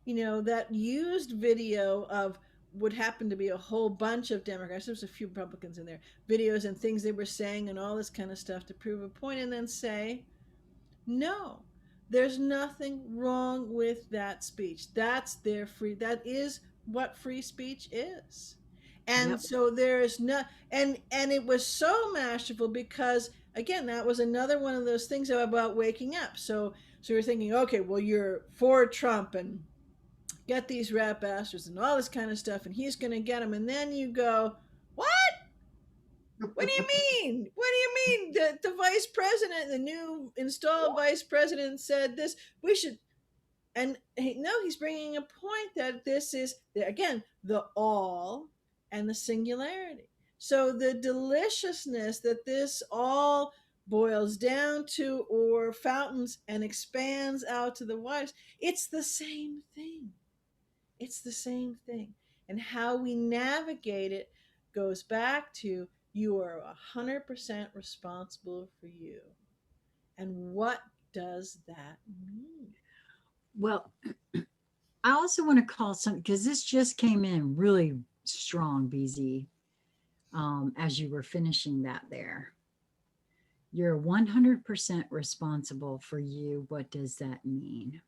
that used video of would happen to be a whole bunch of Democrats. There's a few Republicans in there, videos and things they were saying and all this kind of stuff to prove a point, and then say, no, there's nothing wrong with that speech. That's their free. That is what free speech is. And Yep. so there's not, and it was so masterful because again, that was another one of those things about waking up. So you're thinking, okay, well, you're for Trump and get these rat bastards and all this kind of stuff, and he's going to get them. And then you go, what? What do you mean? What do you mean? The vice president, the new installed vice president, said this. We should. And no, he's bringing a point that this is, again, the all and the singularity. So the deliciousness that this all boils down to or fountains and expands out to the waters, it's the same thing. It's the same thing. And how we navigate it goes back to you are 100% responsible for you. And what does that mean? Well, I also want to call some because this just came in really strong, BZ. As you were finishing that there, you're 100% responsible for you. What does that mean?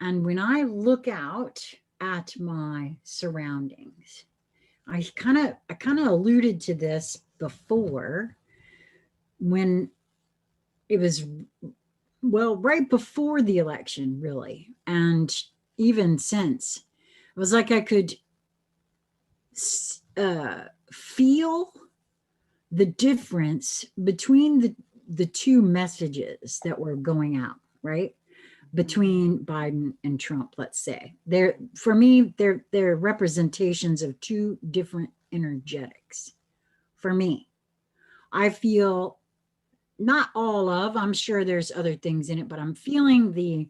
And when I look out at my surroundings, I kind of alluded to this before, when it was, well, right before the election, really, and even since, it was like I could feel the difference between the two messages that were going out, right? Between Biden and Trump, let's say. They're, for me, they're representations of two different energetics. For me, I feel not all of, I'm sure there's other things in it, but I'm feeling the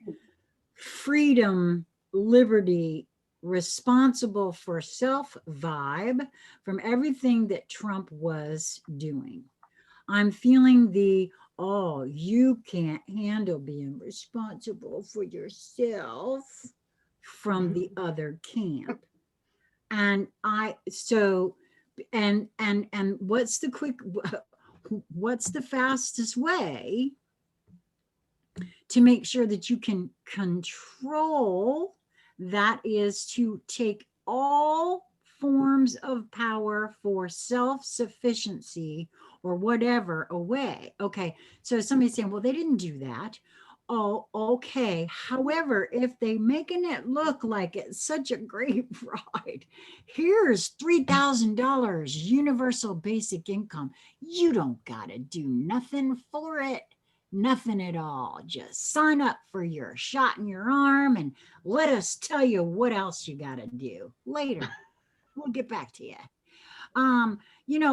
freedom, liberty, responsible for self vibe from everything that Trump was doing. I'm feeling the, oh, you can't handle being responsible for yourself from the other camp. And and what's the fastest way to make sure that you can control? That is to take all forms of power for self-sufficiency or whatever away. Okay, so somebody's saying, well, they didn't do that. Oh, okay. However, if they making it look like it's such a great ride, here's $3,000 universal basic income. You don't gotta do nothing for it, nothing at all. Just sign up for your shot in your arm and let us tell you what else you got to do later. We'll get back to you.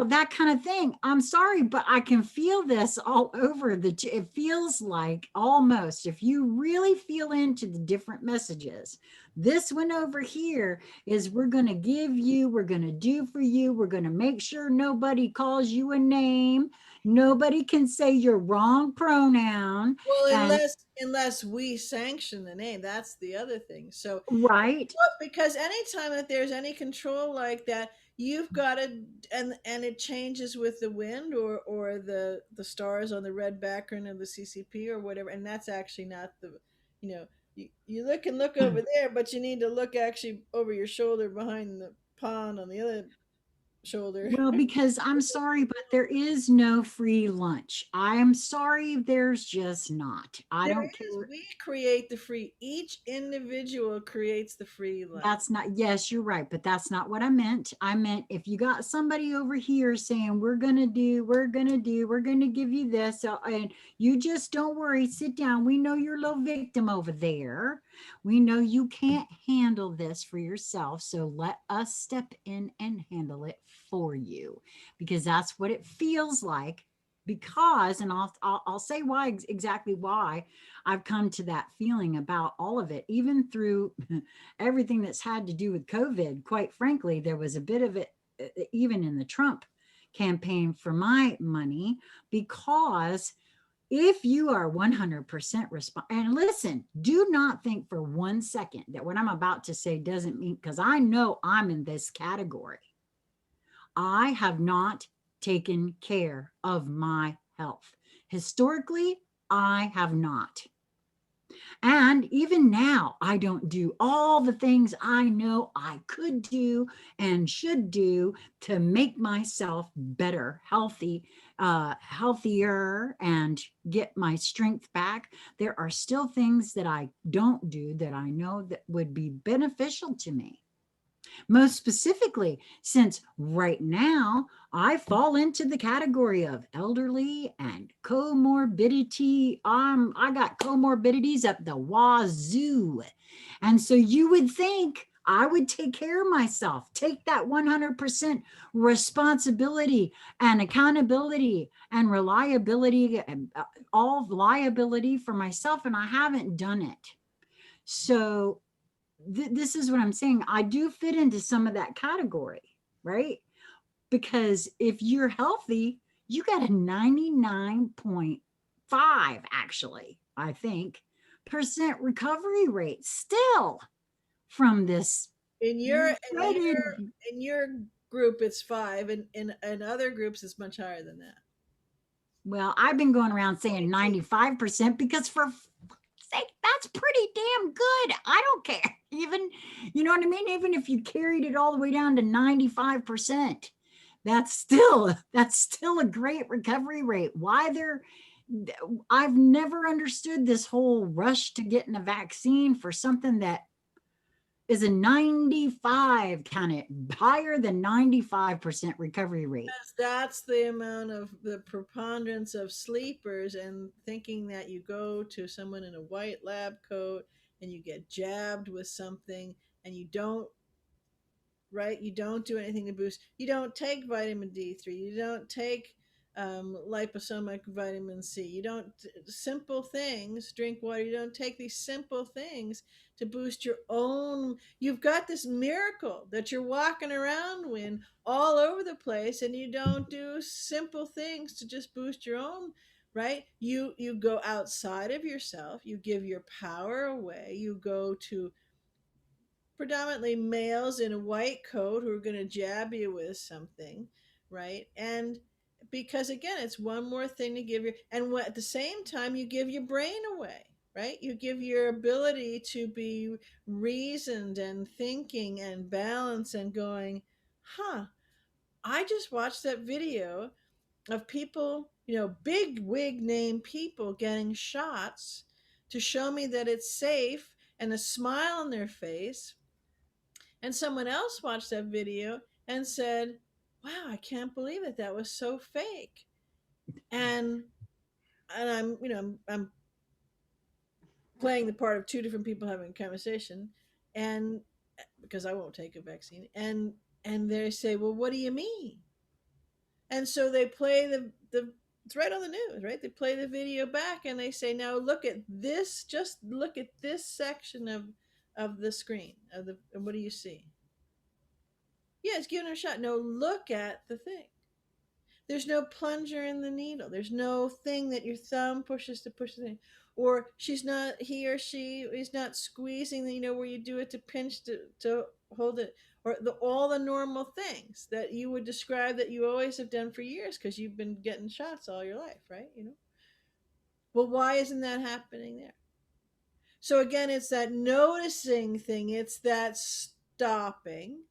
That kind of thing. I'm sorry, but I can feel this all over it feels like almost, if you really feel into the different messages, this one over here is, we're going to give you, we're going to do for you, we're going to make sure nobody calls you a name, nobody can say your wrong pronoun. Well, And unless we sanction the name, that's the other thing. So, right. well, because anytime that there's any control like that, you've got to, and it changes with the wind or the stars on the red background of the CCP or whatever, and that's actually not the, you know, you look and look over there, but you need to look actually over your shoulder behind the pond on the other shoulder. Well, because I'm sorry, but there is no free lunch. I'm sorry, there's just not. I There don't is, care. we create the free. Each individual creates the free lunch. That's not, yes, you're right, but that's not what I meant. I meant, if you got somebody over here saying, we're going to do, we're going to do, we're going to give you this. So, and you just don't worry, sit down. We know you're a little victim over there. We know you can't handle this for yourself. So let us step in and handle it for you, because that's what it feels like. Because, and I'll say why, exactly why I've come to that feeling about all of it, even through everything that's had to do with COVID. Quite frankly, there was a bit of it even in the Trump campaign for my money, because if you are 100% and listen, do not think for 1 second that what I'm about to say doesn't mean, because I know I'm in this category. I have not taken care of my health. Historically, I have not. And even now, I don't do all the things I know I could do and should do to make myself better, healthier, and get my strength back. There are still things that I don't do that I know that would be beneficial to me. Most specifically, since right now I fall into the category of elderly and comorbidity. I got comorbidities up the wazoo. And so you would think I would take care of myself, take that 100% responsibility and accountability and reliability, and all liability for myself. And I haven't done it. So this is what I'm saying. I do fit into some of that category, right? Because if you're healthy, you got a 99.5, actually, I think, percent recovery rate still from this In your dreaded. in your group, it's 5, and in other groups, it's much higher than that. Well, I've been going around saying 95%, because for sake, that's pretty damn good. I don't care. Even, you know what I mean? Even if you carried it all the way down to 95%, that's still a great recovery rate. Why they're I've never understood this whole rush to getting a vaccine for something that is a 95, count it, higher than 95% recovery rate. That's the amount of the preponderance of sleepers, and thinking that you go to someone in a white lab coat and you get jabbed with something, and you don't, right? You don't do anything to boost. You don't take vitamin D3. You don't take liposomic vitamin C. You don't, simple things, drink water. You don't take these simple things to boost your own. You've got this miracle that you're walking around with all over the place, and you don't do simple things to just boost your own. Right? You go outside of yourself. You give your power away. You go to predominantly males in a white coat who are going to jab you with something, right? And because again, it's one more thing to give your, and at the same time, you give your brain away, right? You give your ability to be reasoned and thinking and balanced and going, huh, I just watched that video of people, big wig name people getting shots to show me that it's safe, and a smile on their face, and someone else watched that video and said, "Wow, I can't believe it. That was so fake." And I'm playing the part of two different people having a conversation, and because I won't take a vaccine, and they say, "Well, what do you mean?" And so they play the it's right on the news, right? They play the video back and they say, "Now look at this. Just look at this section of the screen of the. And what do you see?" Yeah, it's giving her a shot. No, look at the thing. There's no plunger in the needle. There's no thing that your thumb pushes to push the thing. Or she's not, he or she is not squeezing, where you do it to pinch to hold it. Or all the normal things that you would describe that you always have done for years because you've been getting shots all your life, right? Well, why isn't that happening there? So again, it's that noticing thing. It's that stopping,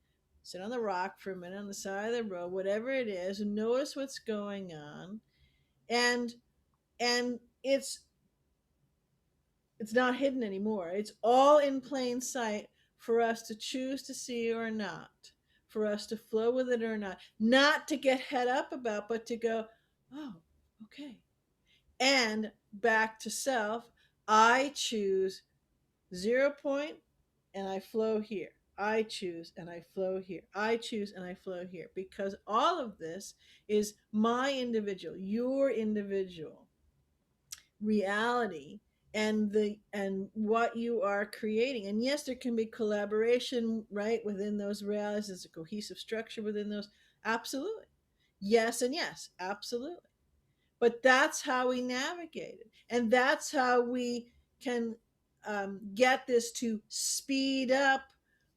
sit on the rock for a minute on the side of the road, whatever it is, and notice what's going on. And it's not hidden anymore. It's all in plain sight for us to choose to see or not, for us to flow with it or not, not to get head up about, but to go, oh, okay. And back to self, I choose 0 point and I flow here. I choose and I flow here. I choose and I flow here, because all of this is my individual, your individual reality, and what you are creating. And yes, there can be collaboration right within those realities. There's a cohesive structure within those. Absolutely. Yes, and yes, absolutely. But that's how we navigate it, and that's how we can get this to speed up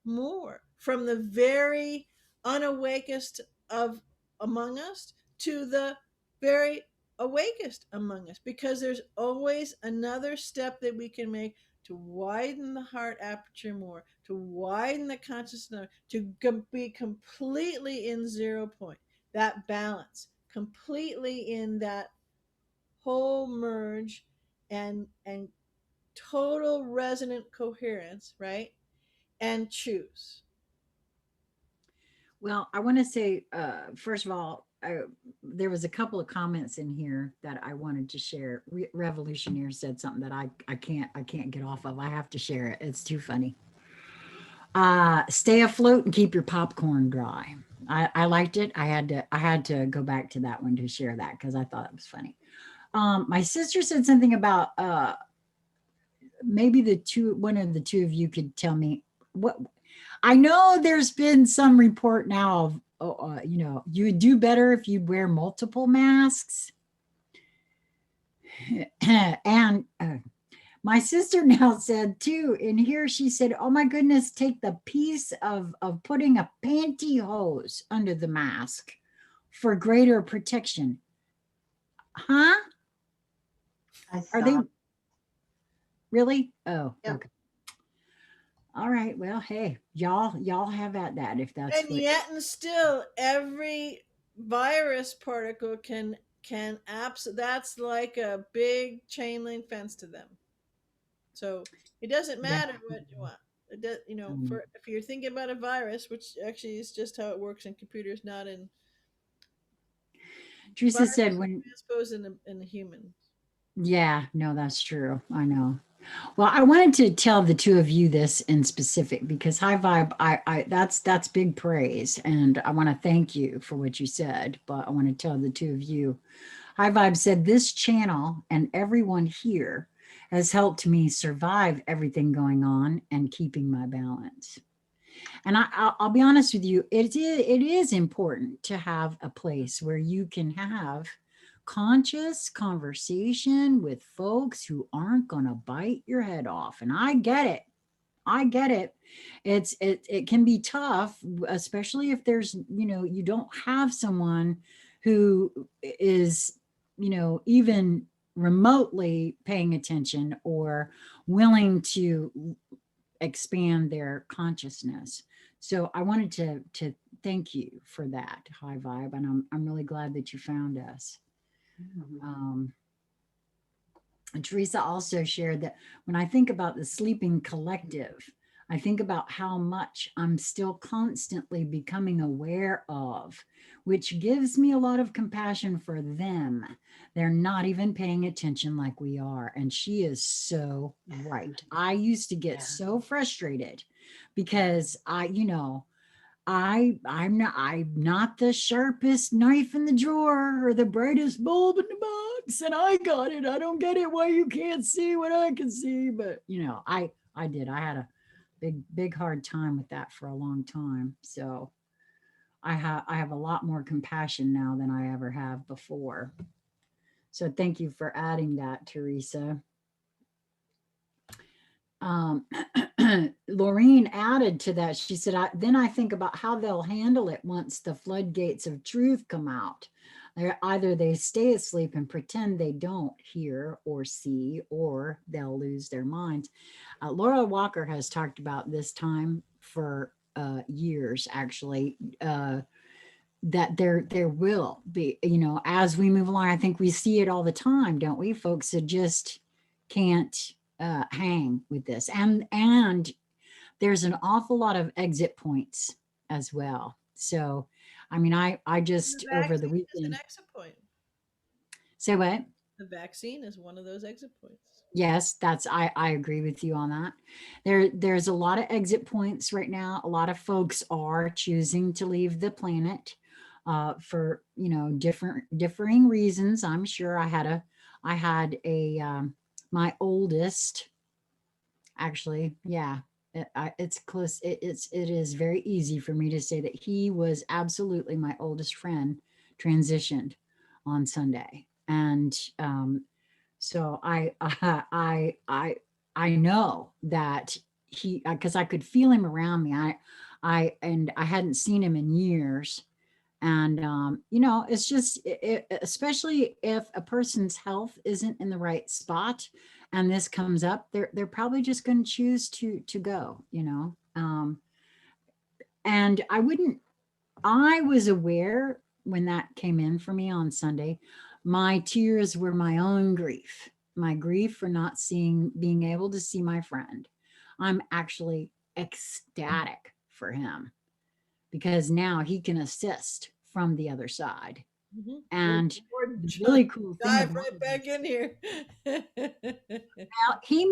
more from the very unawakest of among us to the very awakest among us, because there's always another step that we can make to widen the heart aperture more, to widen the consciousness, to be completely in 0 point, that balance, completely in that whole merge, and total resonant coherence, right? And choose. Well, I want to say, first of all, there was a couple of comments in here that I wanted to share. Revolutionary said something that I can't get off of. I have to share it. It's too funny. Stay afloat and keep your popcorn dry. I liked it. I had to go back to that one to share that because I thought it was funny. My sister said something about maybe one of the two of you could tell me what. I know there's been some report now of, you would do better if you wear multiple masks. And my sister now said too, in here, she said, oh my goodness, take the piece of putting a pantyhose under the mask for greater protection. Huh? I Are they saw. really? Oh, Yep. okay. All right. Well, hey, y'all have at that if that's And what. yet and still, every virus particle can that's like a big chain link fence to them. So it doesn't Yeah. matter what you want. It does, Um, for if you're thinking about a virus, which actually is just how it works in computers, not in Teresa said viruses when, transposed in the human. yeah, no, that's true. I know. Well, I wanted to tell the two of you this in specific because high vibe, that's big praise, and I want to thank you for what you said. But I want to tell the two of you, high vibe said this channel and everyone here has helped me survive everything going on and keeping my balance. And I'll be honest with you, it is important to have a place where you can have conscious conversation with folks who aren't going to bite your head off. And I get it. I get it. It can be tough, especially if there's, you don't have someone who is, even remotely paying attention or willing to expand their consciousness. So I wanted to thank you for that, high vibe, and I'm really glad that you found us. Mhm. Um, and Teresa also shared that when I think about the sleeping collective, I think about how much I'm still constantly becoming aware of, which gives me a lot of compassion for them. They're not even paying attention like we are. And she is so right. I used to get Yeah. so frustrated because I'm not the sharpest knife in the drawer or the brightest bulb in the box, and I got it. I don't get it why you can't see what I can see, but I did. I had a big hard time with that for a long time. So I have a lot more compassion now than I ever have before. So thank you for adding that, Teresa. um, Laureen added to that. She said, then I think about how they'll handle it once the floodgates of truth come out. Either they stay asleep and pretend they don't hear or see, or they'll lose their minds. Laura Walker has talked about this time for years, actually, that there will be, as we move along. I think we see it all the time, don't we? Folks that just can't hang with this, and there's an awful lot of exit points as well. So, I mean, I The just over the vaccine is an weekend. exit point. Say what? The vaccine is one of those exit points. Yes, I agree with you on that. There's a lot of exit points right now. A lot of folks are choosing to leave the planet for differing reasons. I'm sure I had a my oldest, actually, yeah. It's close. It is very easy for me to say that he was absolutely my oldest friend, transitioned on Sunday, and so I know that he, because I could feel him around me. I hadn't seen him in years, and it's just especially if a person's health isn't in the right spot, and this comes up, they're probably just going to choose to go. And I was aware when that came in for me on Sunday. My tears were my own grief, my grief for not being able to see my friend. I'm actually ecstatic for him because now he can assist from the other side. Good And Lord, the John, really cool thing dive about right it is, back in here. well, he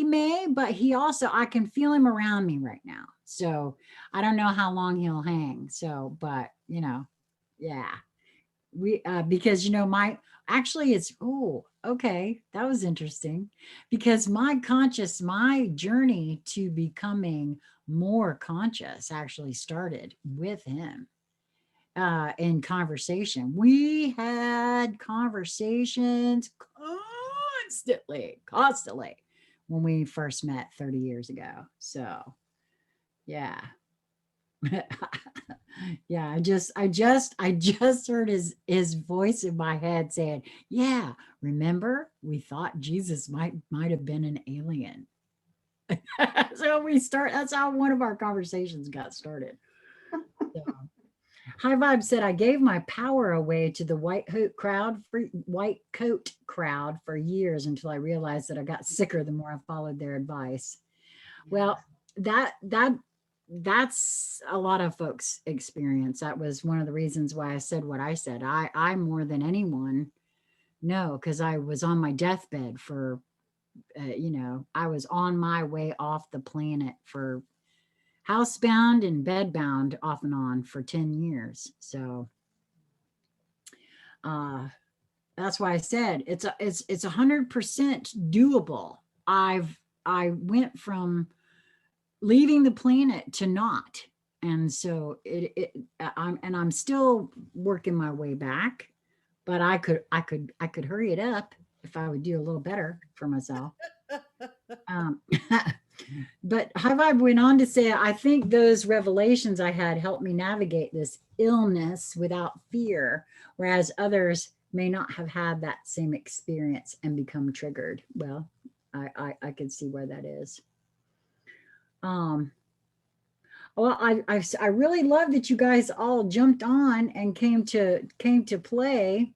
may, but he also, I can feel him around me right now. So I don't know how long he'll hang. So, but yeah. We because my actually it's, oh, okay, that was interesting, because my journey to becoming more conscious actually started with him in conversation. We had conversations constantly when we first met 30 years ago. So yeah. Yeah, I just heard his voice in my head saying, "Yeah, remember we thought Jesus might have been an alien." So that's how one of our conversations got started. So, High Vibe said, I gave my power away to the white coat crowd for years until I realized that I got sicker the more I followed their advice. Well, that's a lot of folks experience. That was one of the reasons why I said what I said. I more than anyone know, because I was on my deathbed for I was on my way off the planet, for housebound and bedbound off and on for 10 years. So uh that's why I said it's 100% doable. I went from leaving the planet to not. And so I'm still working my way back, but I could hurry it up if I would do a little better for myself. Um, but High Vibe went on to say, I think those revelations I had helped me navigate this illness without fear, whereas others may not have had that same experience and become triggered. Well, I could see where that is. Um, well, I really love that you guys all jumped on and came to play.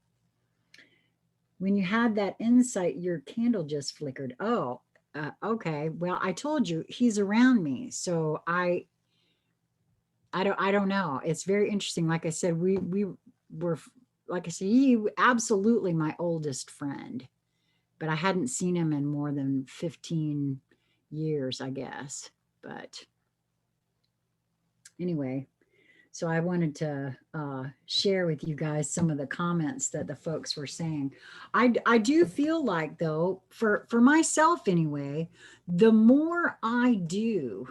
When you had that insight, your candle just flickered. Oh, okay. Well, I told you he's around me, so I don't know. It's very interesting. Like I said, we were, like I said, he absolutely my oldest friend, but I hadn't seen him in more than 15 years, I guess. But anyway, so I wanted to share with you guys some of the comments that the folks were saying. I do feel like, though, for myself anyway, the more I do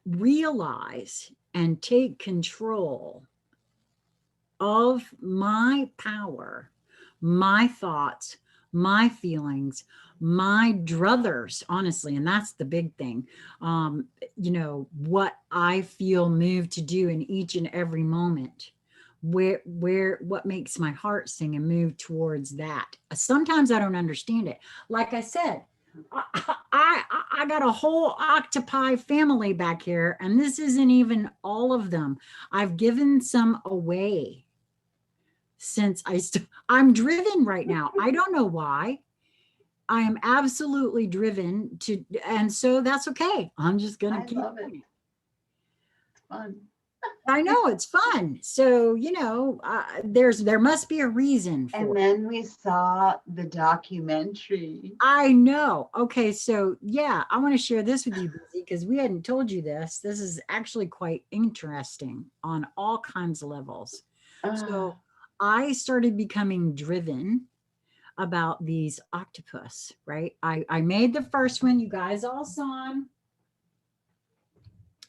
realize and take control of my power, my thoughts, my feelings, my druthers, honestly, and that's the big thing. What I feel moved to do in each and every moment, what makes my heart sing and move towards that. Sometimes I don't understand it. Like I said, I got a whole octopi family back here, and this isn't even all of them. I've given some away since I'm driven right now. I don't know why. I am absolutely driven to, and so that's okay. I'm just gonna I keep love it. doing it. It's fun. I know it's fun. So there must be a reason And for it. then we saw the documentary. I know. Okay, so yeah, I want to share this with you, Busy, because we hadn't told you this. This is actually quite interesting on all kinds of levels. Uh, So I started becoming driven about these octopus, right? I made the first one. You guys all saw him.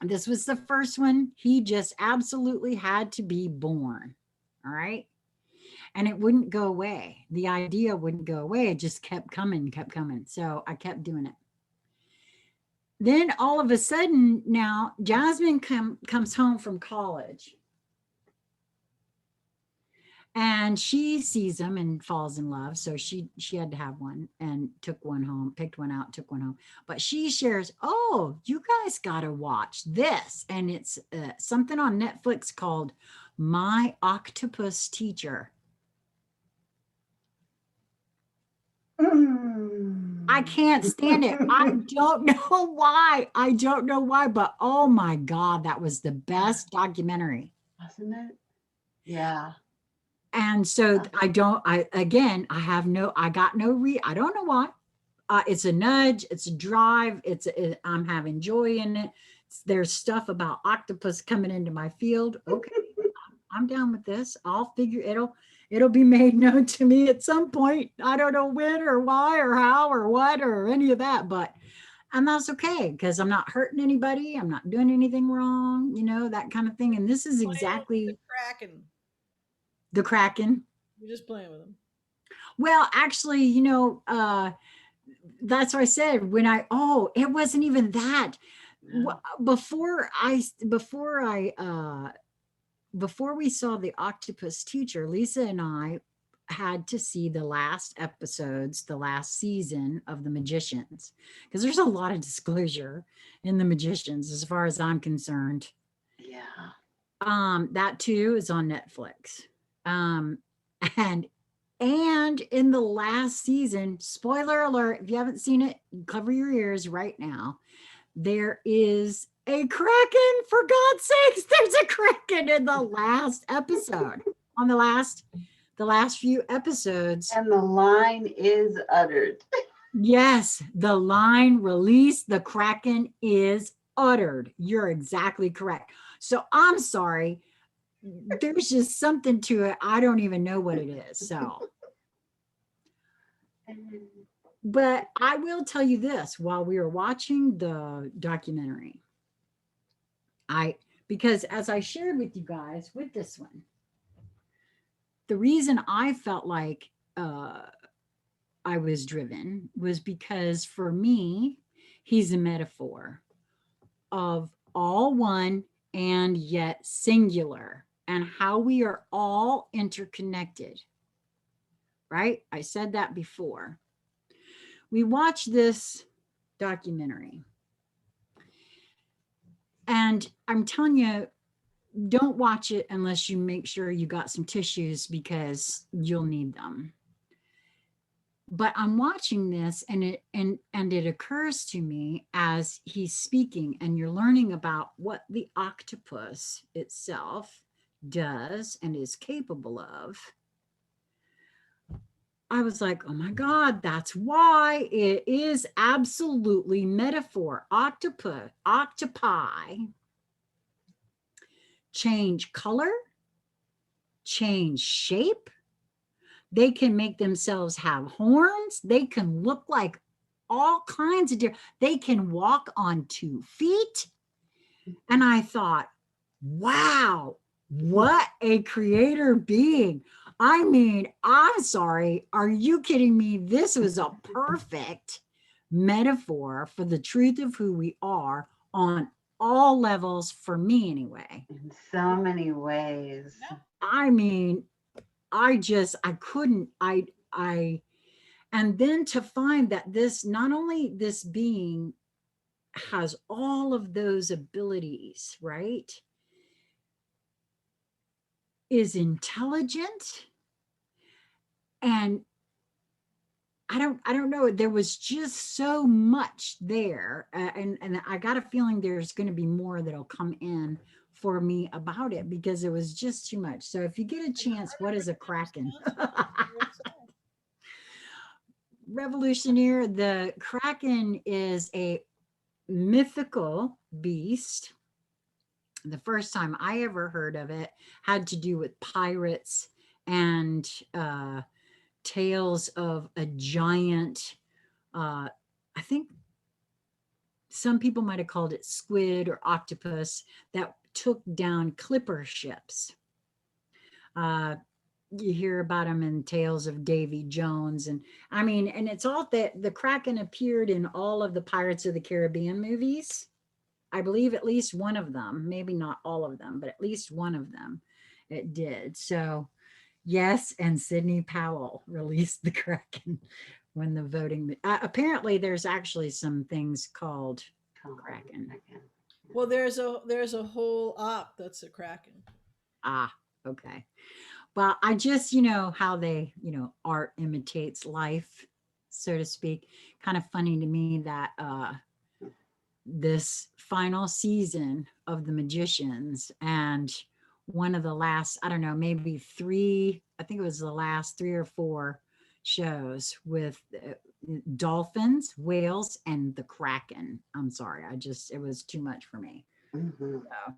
This was the first one. He just absolutely had to be born. All right. And it wouldn't go away. The idea wouldn't go away. It just kept coming, kept coming. So I kept doing it. Then all of a sudden, now Jasmine comes home from college, and she sees him and falls in love. So she had to have one and took one home, picked one out, took one home. But she shares, oh, you guys got to watch this. And it's something on Netflix called My Octopus Teacher. I can't stand it. I don't know why. I don't know why, but oh my God, that was the best documentary. Wasn't it? Yeah. And so I don't know why. It's a nudge, it's a drive, I'm having joy in it. There's stuff about octopus coming into my field. Okay, I'm down with this. I'll figure it'll be made known to me at some point. I don't know when or why or how or what or any of that, but and that's okay, because I'm not hurting anybody. I'm not doing anything wrong, that kind of thing. And this is Playing with the exactly Kraken. the Kraken. You're just playing with them. Well, actually, that's what I said when it wasn't even that. Before we saw the octopus teacher, Lisa and I had to see the last episodes, the last season of The Magicians, because there's a lot of disclosure in The Magicians as far as I'm concerned. Yeah. That too is on Netflix. Um, and and in the last season, spoiler alert, if you haven't seen it, cover your ears right now. There is a kraken, for God's sakes. There's a kraken in the last episode. On the last few episodes. And the line is uttered. Yes, the line release the kraken is uttered. You're exactly correct. So I'm sorry. There's just something to it. I don't even know what it is. So, but I will tell you this, while we were watching the documentary, because as I shared with you guys with this one, the reason I felt like I was driven was because for me, he's a metaphor of all one and yet singular, and how we are all interconnected. Right? I said that before. We watched this documentary, and I'm telling you, don't watch it unless you make sure you got some tissues, because you'll need them. But I'm watching this, and it occurs to me as he's speaking, and you're learning about what the octopus itself does and is capable of. I was like, oh my God, that's why it is absolutely metaphor. Octopi change color, change shape. They can make themselves have horns. They can look like all kinds of different, they can walk on 2 feet. And I thought, wow, what a creator being. I mean, I'm sorry. Are you kidding me? This was a perfect metaphor for the truth of who we are on all levels, for me anyway. In so many ways. I mean, I couldn't, and then to find that this, not only this being has all of those abilities, right? Is intelligent, and I don't know. There was just so much there, and I got a feeling there's going to be more that'll come in for me about it, because it was just too much. So if you get a chance, what is a kraken? Revolutionary. The kraken is a mythical beast. The first time I ever heard of it had to do with pirates and tales of a giant, I think some people might have called it squid or octopus, that took down clipper ships. You hear about them in tales of Davy Jones, and I mean, and it's all that the kraken appeared in all of the Pirates of the Caribbean movies. I believe at least one of them, maybe not all of them, but at least one of them it did. So yes, and Sidney Powell released the kraken when the voting, apparently there's actually some things called kraken. Well, there's a whole op that's a kraken. Ah, okay. Well, I just, how they, art imitates life, so to speak. Kind of funny to me that this final season of The Magicians, and one of the last, I don't know, maybe 3, I think it was the last 3 or 4 shows with dolphins, whales, and the kraken. I'm sorry. It was too much for me. Mm-hmm. So.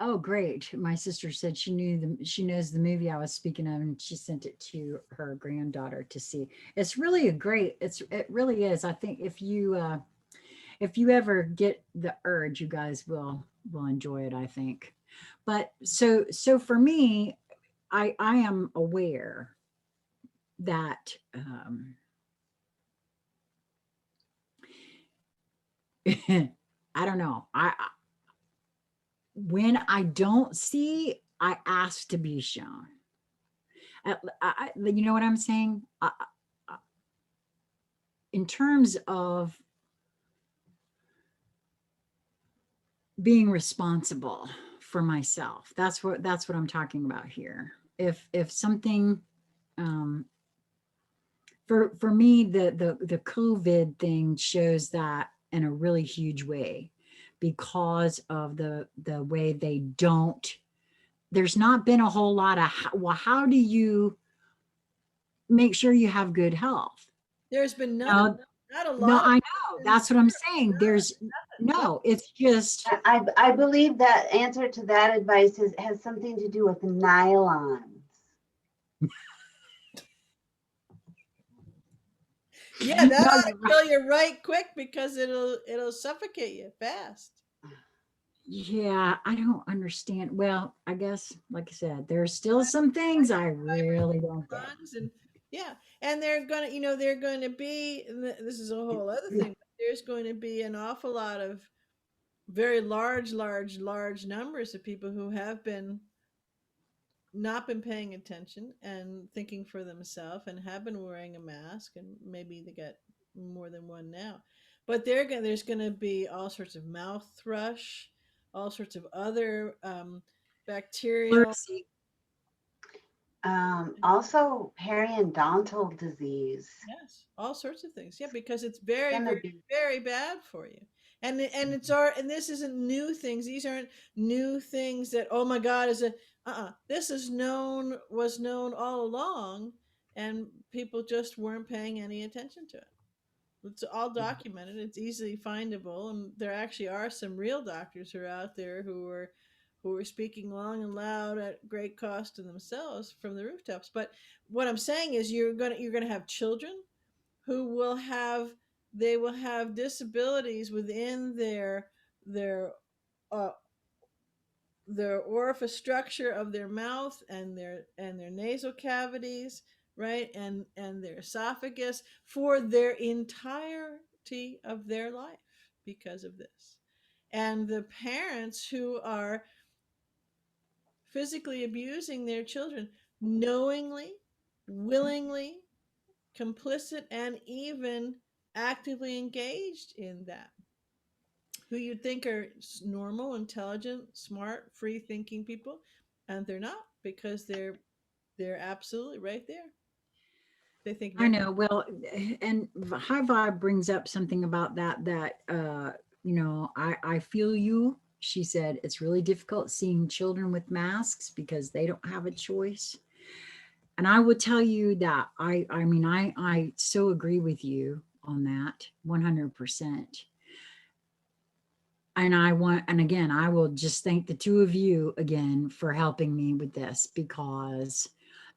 Oh, great. My sister said she knows the movie I was speaking of, and she sent it to her granddaughter to see. It's really it really is. I think if you ever get the urge, you guys will enjoy it, I think. But so for me, I am aware that I don't know. when I don't see, I ask to be shown. You know what I'm saying? In terms of being responsible for myself, that's what I'm talking about here. If something, um, for me, the COVID thing shows that in a really huge way, because of the way they don't. There's not been a whole lot of well, how do you make sure you have good health? There's been none, No, not a no, lot of I know. options. That's what I'm saying. There's Well, no. It's just I believe that answer to that advice has something to do with nylons. yeah, that no. ought You're to right. kill you right quick because it'll suffocate you fast. Yeah, I don't understand. Well, I guess, like I said, there's still some things I really don't get. Runs and yeah, and they're gonna, they're going to be. And this is a whole other thing. But there's going to be an awful lot of very large numbers of people who have been not been paying attention and thinking for themselves and have been wearing a mask, and maybe they get more than one now. But there's going to be all sorts of mouth thrush, all sorts of other bacterial. Pleurisy. Also, periodontal disease. Yes, all sorts of things. Yeah, because it's It's very, gonna very, be. very bad for you. And it's our and this isn't new things. These aren't new things that, oh my God, is a this is was known all along, and people just weren't paying any attention to it. It's all documented. It's easily findable, and there actually are some real doctors who are out there who are speaking long and loud at great cost to themselves from the rooftops. But what I'm saying is, you're gonna have children who will have they will have disabilities within their uh, their orifice structure of their mouth and their nasal cavities, right, and their esophagus for their entirety of their life because of this. And the parents who are physically abusing their children knowingly, willingly, complicit, and even actively engaged in that, who you'd think are normal, intelligent, smart, free thinking people, and they're not, because they're absolutely right there. They think I nothing. know. Well, and High Vibe brings up something about that I feel you. She said it's really difficult seeing children with masks because they don't have a choice. And I would tell you that I so agree with you on that 100%. And again, I will just thank the two of you again for helping me with this, because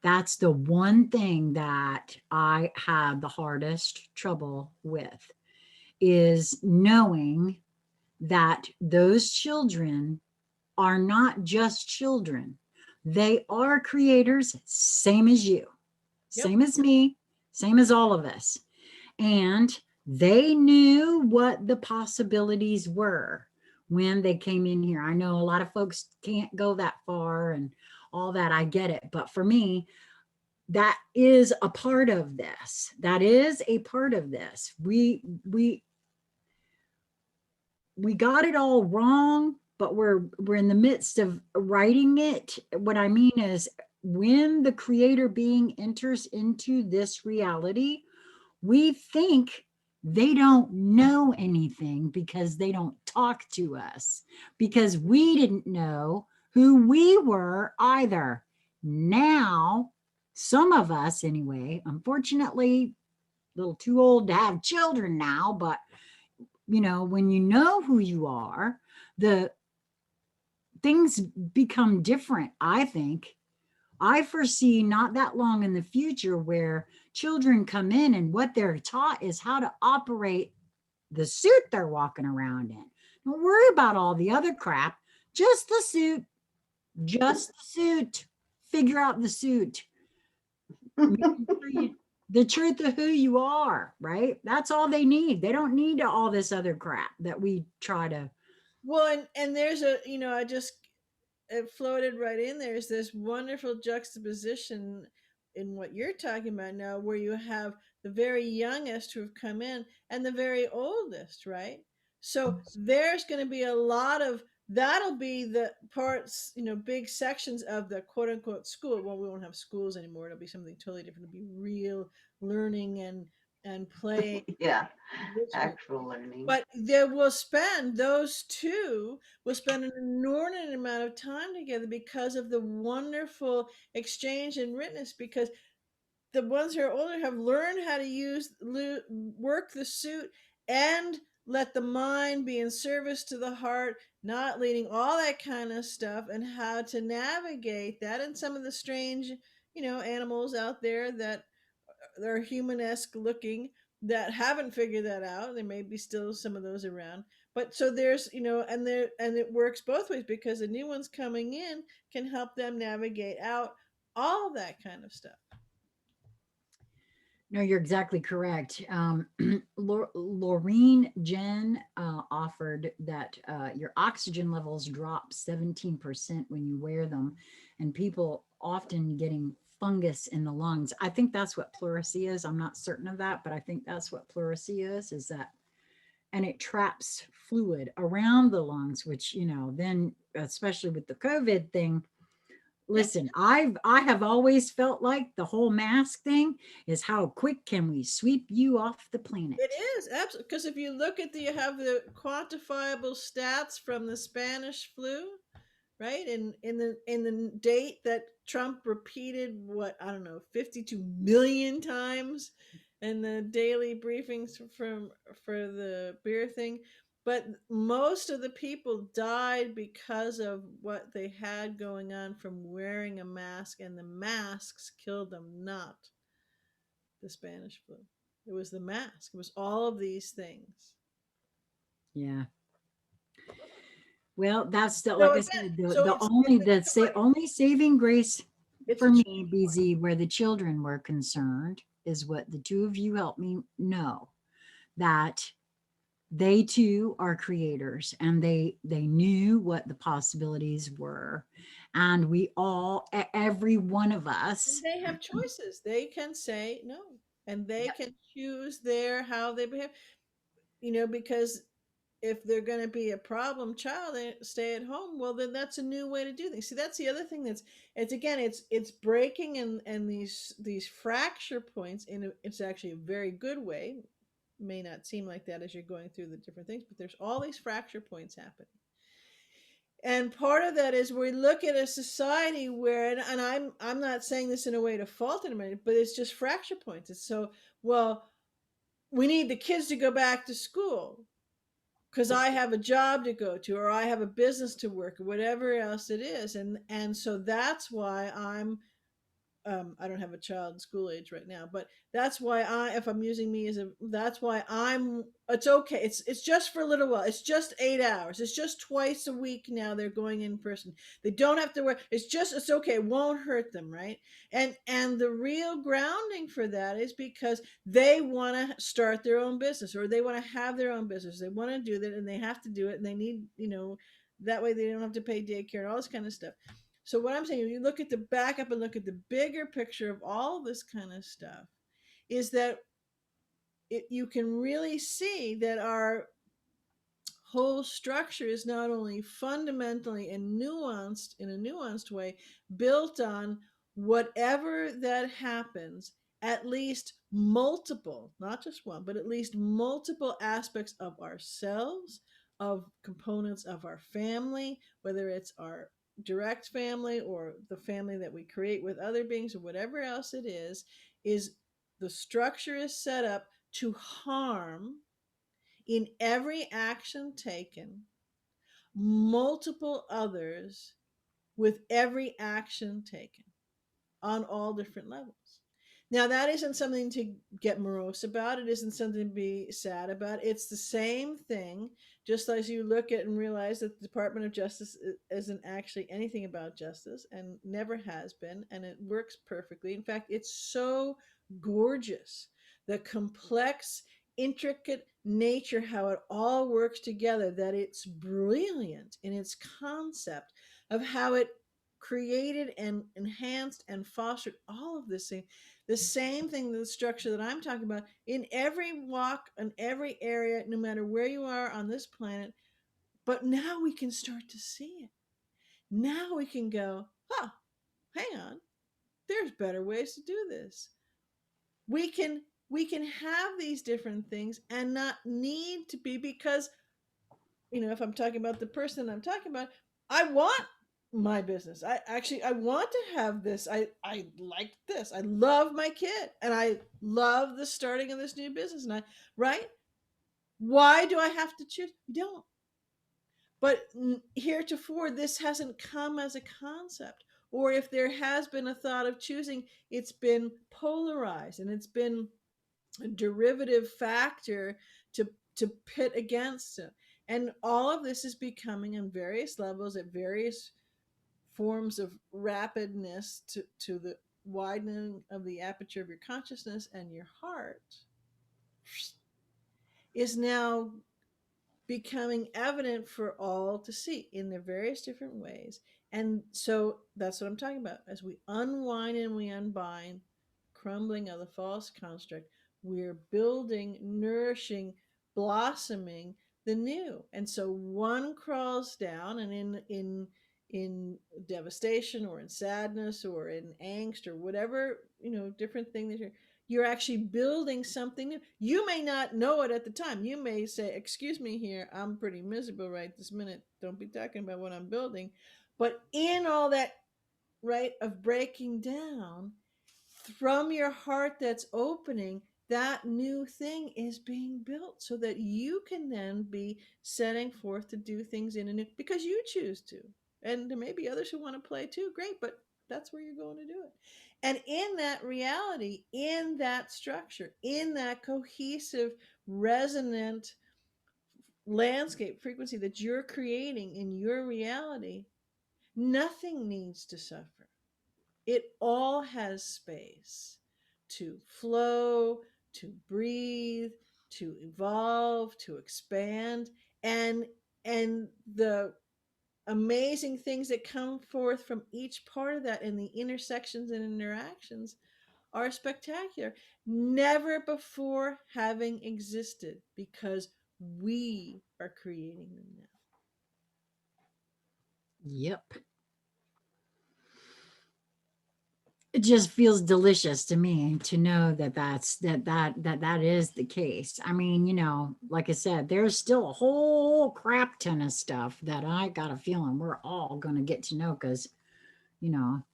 that's the one thing that I have the hardest trouble with, is knowing that those children are not just children. They are creators, same as you, Yep. same as me, same as all of us. And they knew what the possibilities were when they came in here. I know a lot of folks can't go that far and all that. I get it. But for me, that is a part of this. That is a part of this. We got it all wrong, but we're in the midst of writing it. What I mean is, when the creator being enters into this reality, we think they don't know anything because they don't talk to us, because we didn't know who we were either. Now, some of us anyway, unfortunately, a little too old to have children now, but when you know who you are, the things become different, I think. I foresee not that long in the future where children come in and what they're taught is how to operate the suit they're walking around in. Don't worry about all the other crap, just the suit, just the suit. Figure out the suit. The truth of who you are, right? That's all they need. They don't need all this other crap that we try to Well, and there's a, I just, it floated right in there, is this wonderful juxtaposition in what you're talking about now, where you have the very youngest who have come in and the very oldest, right? So there's going to be a lot of, that'll be the parts, big sections of the quote unquote school. Well, we won't have schools anymore. It'll be something totally different. It'll be real learning and play, Yeah, enrichment. actual learning. But they will spend, those two will spend an inordinate amount of time together because of the wonderful exchange and witness. Because the ones who are older have learned how to work the suit and let the mind be in service to the heart, not leading all that kind of stuff, and how to navigate that, and some of the strange, animals out there that they're human-esque looking, that haven't figured that out. There may be still some of those around, but so there's, and there, and it works both ways, because the new ones coming in can help them navigate out all that kind of stuff. No, you're exactly correct. Laureen Jen offered that your oxygen levels drop 17% when you wear them, and people often getting fungus in the lungs. I think that's what pleurisy is. I'm not certain of that, but I think that's what pleurisy is that, and it traps fluid around the lungs, which, then especially with the COVID thing, Yeah, listen, I have always felt like the whole mask thing is how quick can we sweep you off the planet? it is absolutely, because if you look at you have the quantifiable stats from the Spanish flu, right? In the date that Trump repeated, what, I don't know, 52 million times in the daily briefings from for the beer thing. But most of the people died because of what they had going on from wearing a mask, and the masks killed them, not the Spanish flu. It was the mask. It was all of these things. Yeah. Well, that's the, So like I again, said, so it's a only saving grace it's for a me, BZ, where the children were concerned, is what the two of you helped me know, that they too are creators, and they knew what the possibilities were, and we all, every one of And us. they have choices. They can say no, and they Yep. can choose how they behave. Because if they're going to be a problem child, they stay at home. Well, then that's a new way to do things. See, that's the other thing. It's again, it's breaking and these fracture points it's actually a very good way. May not seem like that as you're going through the different things, but there's all these fracture points happening. And part of that is we look at a society where, and I'm not saying this in a way to fault anybody, but it's just fracture points. It's so, well, we need the kids to go back to school because I have a job to go to, or I have a business to work, or whatever else it is. And so that's why I don't have a child in school age right now, but that's why if I'm using me as that's why it's okay. It's just for a little while. It's just 8 hours. It's just twice a week now. They're going in person. They don't have to work. It's okay. It won't hurt them, right? And the real grounding for that is because they want to start their own business, or they want to have their own business. They want to do that, and they have to do it, and they need, that way they don't have to pay daycare and all this kind of stuff. So what I'm saying, when you look at the back up and look at the bigger picture of all this kind of stuff, is that you can really see that our whole structure is not only fundamentally and nuanced in a nuanced way, built on whatever that happens, at least multiple, not just one, but at least multiple aspects of ourselves, of components of our family, whether it's our direct family or the family that we create with other beings or whatever else it is the structure is set up to harm, in every action taken, multiple others with every action taken on all different levels. Now, that isn't something to get morose about. It isn't something to be sad about. It's the same thing, just as you look at and realize that the Department of Justice isn't actually anything about justice and never has been, and it works perfectly. In fact, it's so gorgeous. The complex, intricate nature, how it all works together, that it's brilliant in its concept of how it created and enhanced and fostered all of this thing. The same thing, the structure that I'm talking about in every walk, in every area, no matter where you are on this planet. But now we can start to see it. Now we can go, huh, hang on, there's better ways to do this. We can have these different things and not need to be, because if I'm talking about the person I'm talking about, I want my business. I want to have this. I like this. I love my kid and I love the starting of this new business. And I right? Why do I have to choose? You don't. But heretofore, this hasn't come as a concept. Or if there has been a thought of choosing, it's been polarized and it's been a derivative factor to pit against it. And all of this is becoming on various levels at various forms of rapidness to the widening of the aperture of your consciousness, and your heart is now becoming evident for all to see in their various different ways. And so that's what I'm talking about. As we unwind and we unbind crumbling of the false construct, we're building, nourishing, blossoming the new. And so one crawls down, and in devastation or in sadness or in angst or whatever, different thing that you're actually building something new. You may not know it at the time. You may say, "Excuse me here, I'm pretty miserable right this minute. Don't be talking about what I'm building." But in all that, right, of breaking down, from your heart that's opening, that new thing is being built so that you can then be setting forth to do things in a new, because you choose to. And there may be others who want to play too. Great, but that's where you're going to do it. And in that reality, in that structure, in that cohesive, resonant landscape frequency that you're creating in your reality, nothing needs to suffer. It all has space to flow, to breathe, to evolve, to expand, and the amazing things that come forth from each part of that, and the intersections and interactions are spectacular, never before having existed, because we are creating them now. Yep. It just feels delicious to me to know that that is the case. I mean, like I said, there's still a whole crap ton of stuff that I got a feeling we're all going to get to know, because you know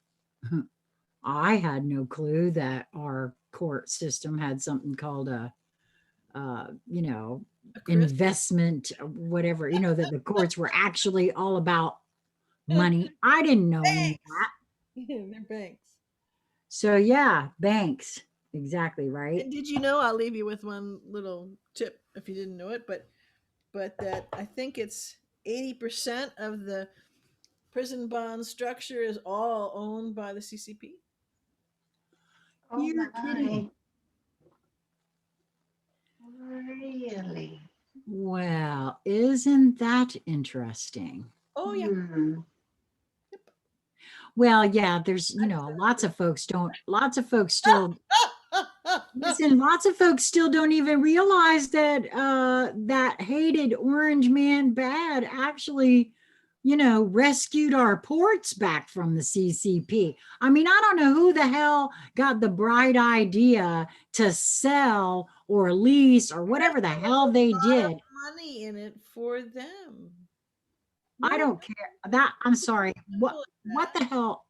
I had no clue that our court system had something called a you know A Chris? investment, whatever, that the courts were actually all about money. I didn't know any of Banks. that. They're banks. So yeah, banks. Exactly right. And did you know? I'll leave you with one little tip if you didn't know it, but that I think it's 80% of the prison bond structure is all owned by the CCP. Oh You're my, kidding. really? Well, isn't that interesting? Oh yeah. Hmm. Well, yeah, there's, lots of folks still, listen, lots of folks still don't even realize that that hated orange man bad actually, rescued our ports back from the CCP. I mean, I don't know who the hell got the bright idea to sell or lease or whatever the hell they did. Money in it for them. I No, don't care. That I'm sorry. What simple as what that. the hell?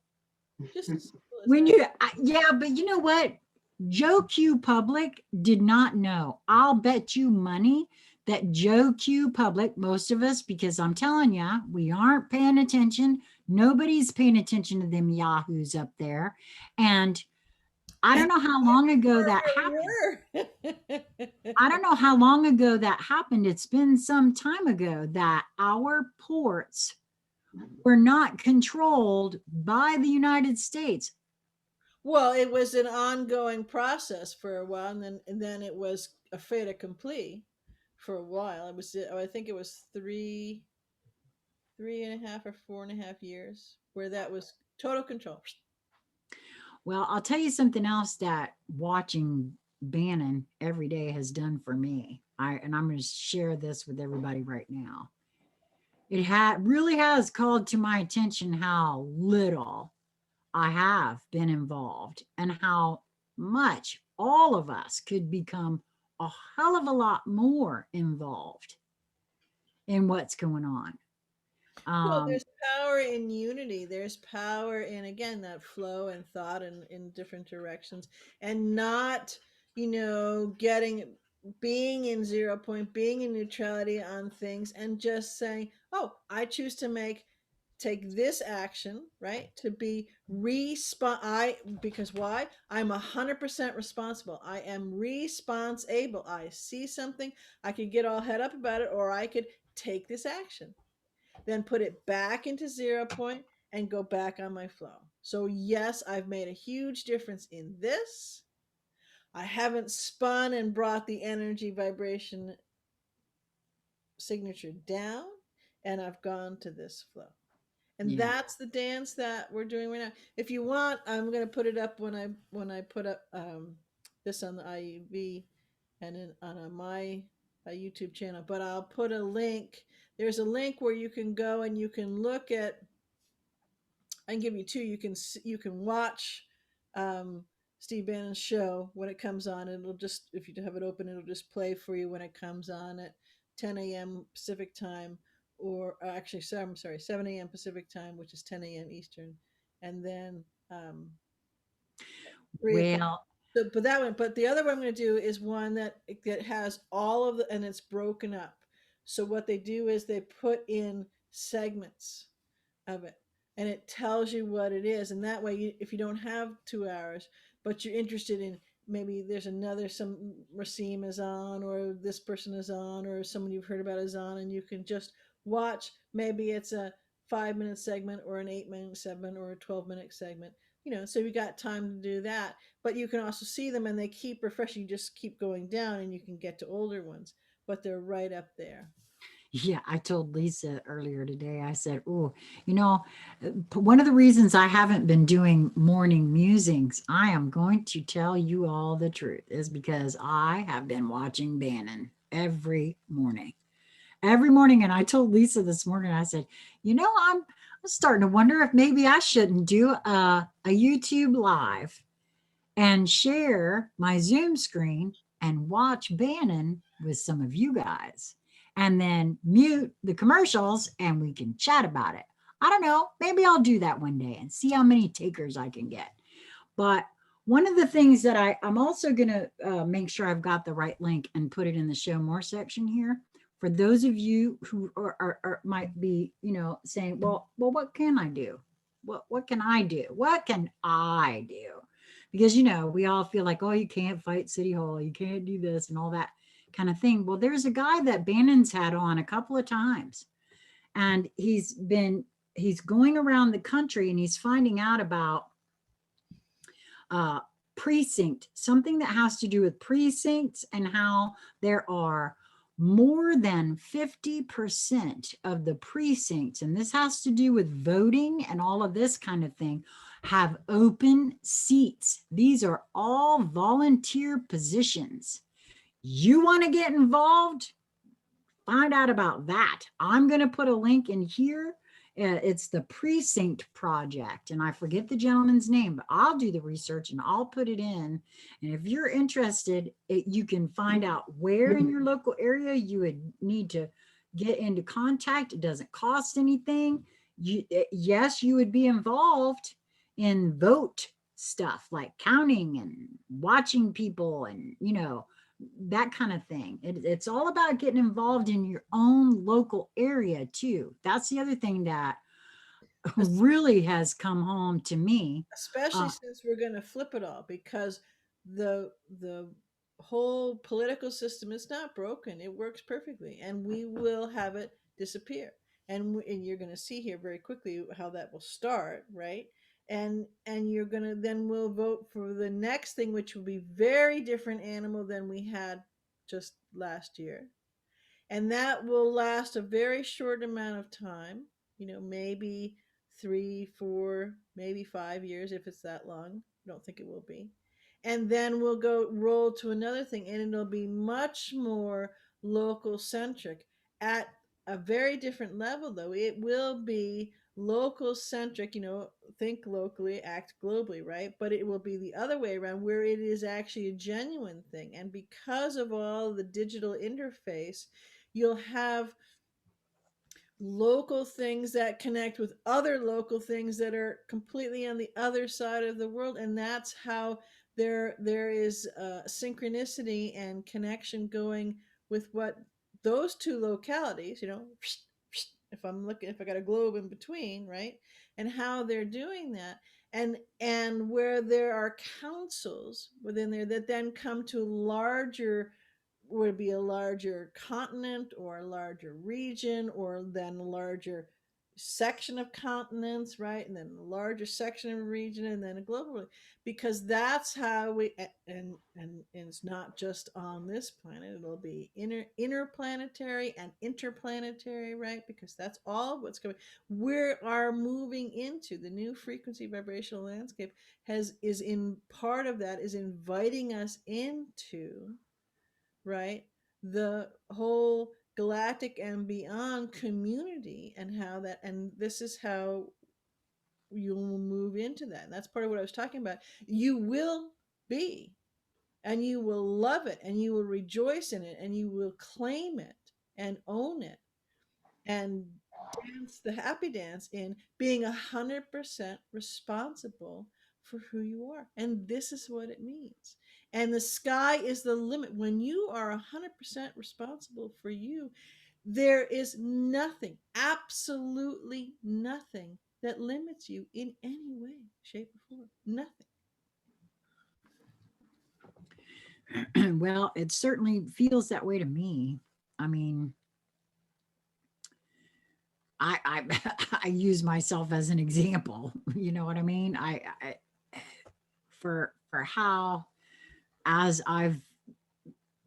Just as simple as When that. yeah, but you know what? Joe Q Public did not know. I'll bet you money that Joe Q Public, most of us, because I'm telling you, we aren't paying attention. Nobody's paying attention to them yahoos up there. And I don't know how long ago that happened. Were. I don't know how long ago that happened. It's been some time ago that our ports were not controlled by the United States. Well, it was an ongoing process for a while, and then it was a fait accompli for a while. It was, I think it was 3.5 or 4.5 years where that was total control. Well, I'll tell you something else that watching Bannon every day has done for me. I'm going to share this with everybody right now. It really has called to my attention how little I have been involved and how much all of us could become a hell of a lot more involved in what's going on. Well, Um, there's power in unity. There's power in, again, that flow and thought in different directions, and not, getting, being in zero point, being in neutrality on things, and just saying, oh, I choose to take this action, right? To be because why? I'm 100% responsible. I am responsible. I see something, I could get all head up about it, or I could take this action, then put it back into zero point and go back on my flow. So, yes, I've made a huge difference in this. I haven't spun and brought the energy vibration signature down, and I've gone to this flow. And yeah. that's the dance that we're doing right now. If you want, I'm going to put it up when I put up this on the IUV and on my YouTube channel. But I'll put a link. There's a link where you can go and you can look at. I can give you two. You can watch um, Steve Bannon's show when it comes on. And it'll just, if you have it open, it'll just play for you when it comes on at 10 a.m. Pacific time, or actually, I'm sorry, 7 a.m. Pacific time, which is 10 a.m. Eastern, and then um, 3 o'clock. Well, So, but that one, but the other one I'm going to do is one that has all of the, and it's broken up. So what they do is they put in segments of it, and it tells you what it is, and that way if you don't have 2 hours but you're interested in, maybe there's another, some Racine is on, or this person is on, or someone you've heard about is on, and you can just watch. Maybe it's a 5-minute segment, or an 8-minute segment, or a 12-minute segment, so we got time to do that. But you can also see them, and they keep refreshing. You just keep going down and you can get to older ones, but they're right up there. yeah, I told Lisa earlier today, I said, oh, you know, one of the reasons I haven't been doing morning musings, I am going to tell you all the truth, is because I have been watching Bannon every morning. Every morning. And I told Lisa this morning, I said, I'm starting to wonder if maybe I shouldn't do a YouTube live and share my Zoom screen and watch Bannon with some of you guys, and then mute the commercials and we can chat about it. I don't know. Maybe I'll do that one day and see how many takers I can get. But one of the things that I'm also going to make sure I've got the right link and put it in the show more section here. For those of you who might be, saying, well, what can I do? What can I do? What can I do? Because, we all feel like, oh, you can't fight City Hall. You can't do this and all that kind of thing. Well, there's a guy that Bannon's had on a couple of times, and he's going around the country and he's finding out about uh, precinct, something that has to do with precincts, and how there are more than 50% of the precincts, and this has to do with voting and all of this kind of thing, have open seats. These are all volunteer positions. You want to get involved? Find out about that. I'm going to put a link in here. It's the Precinct Project, and I forget the gentleman's name, but I'll do the research and I'll put it in. And if you're interested, you can find out where in your local area you would need to get into contact. It doesn't cost anything. Yes, you would be involved in vote stuff like counting and watching people and, that kind of thing. It's all about getting involved in your own local area too. That's the other thing that really has come home to me. Especially Uh, since we're going to flip it all, because the whole political system is not broken. It works perfectly, and we will have it disappear. And you're going to see here very quickly how that will start, right? And you're going to, then we'll vote for the next thing, which will be very different animal than we had just last year. And that will last a very short amount of time, maybe 3, 4, maybe 5 years if it's that long. I don't think it will be. And then we'll go roll to another thing, and it'll be much more local centric at a very different level, though. It will be local centric, think locally, act globally, right? But it will be the other way around, where it is actually a genuine thing. And because of all the digital interface, you'll have local things that connect with other local things that are completely on the other side of the world, and that's how there is synchronicity and connection going with what those two localities, if I got a globe in between, right, and how they're doing that, and where there are councils within there that then come to larger, would be a larger continent or a larger region, or then a larger section of continents, right, and then a larger section of a region, and then a global, because that's how we, and it's not just on this planet, it'll be interplanetary and interplanetary, right, because that's all what's going, we are moving into the new frequency vibrational landscape, has is in part of that is inviting us into, right, the whole galactic and beyond community, and how that, and this is how you'll move into that, and that's part of what I was talking about. You will be, and you will love it, and you will rejoice in it, and you will claim it and own it, and dance the happy dance in being 100% responsible for who you are. And this is what it means. And the sky is the limit. When you are 100% responsible for you, there is nothing, absolutely nothing, that limits you in any way, shape, or form. Nothing. Well, it certainly feels that way to me. I mean, I I use myself as an example. You know what I mean? I for how, as I've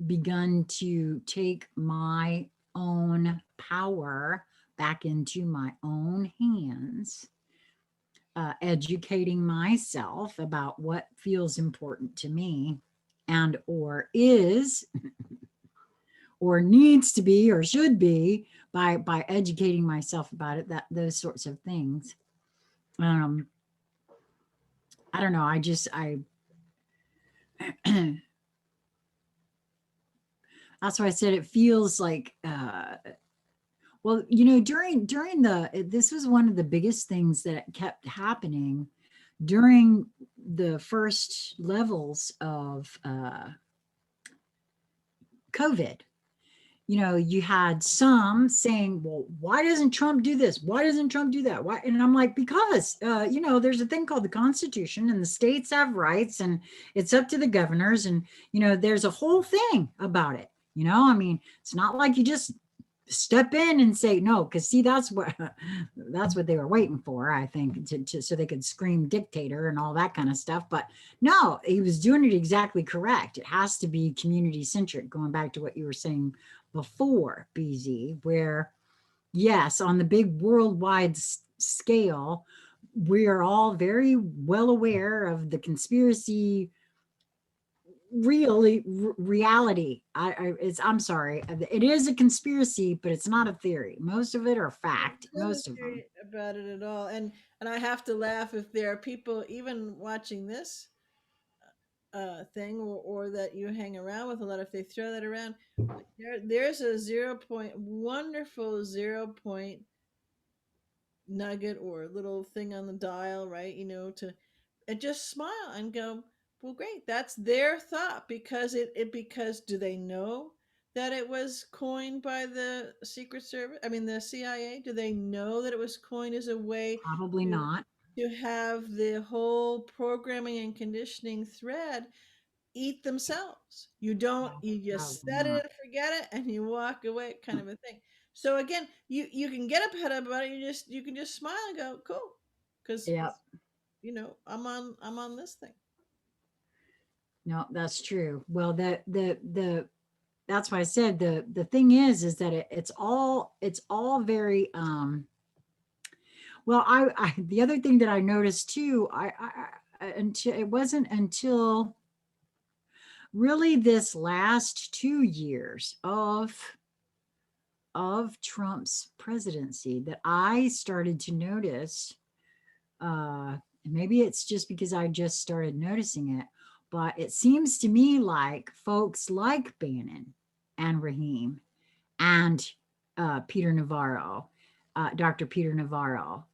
begun to take my own power back into my own hands, educating myself about what feels important to me, and or is or needs to be or should be, by educating myself about it, that those sorts of things. um I don't know, I just I that's why I said it feels like, well, during the this was one of the biggest things that kept happening during the first levels of COVID. You had some saying, well, why doesn't Trump do this? Why doesn't Trump do that? Why? And I'm like, because, there's a thing called the Constitution, and the states have rights, and it's up to the governors. And, there's a whole thing about it. I mean, it's not like you just step in and say no, because see, that's what they were waiting for, I think, so they could scream dictator and all that kind of stuff. But no, he was doing it exactly correct. It has to be community centric, going back to what you were saying before, BZ, where yes, on the big worldwide scale, we are all very well aware of the conspiracy really reality. I'm sorry, it is a conspiracy, but it's not a theory. Most of it are fact, Nothing most of them. scary about it at all. And I have to laugh if there are people even watching this thing, or that you hang around with a lot, if they throw that around, there's a 0 point, wonderful 0 point nugget or little thing on the dial, right, to, and just smile and go, well, great, that's their thought, because because do they know that it was coined by the Secret Service, I mean the CIA? Do they know that it was coined as a way Probably to not. have the whole programming and conditioning thread eat themselves? You don't, you just Probably set it not. and forget it, and you walk away, kind of a thing. So again, you can get upset about it, you can just smile and go, cool, because Yep. I'm on this thing. No, that's true. Well, the that's why I said the thing is that it's all very well, the other thing that I noticed too, until it wasn't until really this last 2 years of Trump's presidency that I started to notice, and maybe it's just because I just started noticing it, but it seems to me like folks like Bannon and Raheem and Peter Navarro, Dr. Peter Navarro,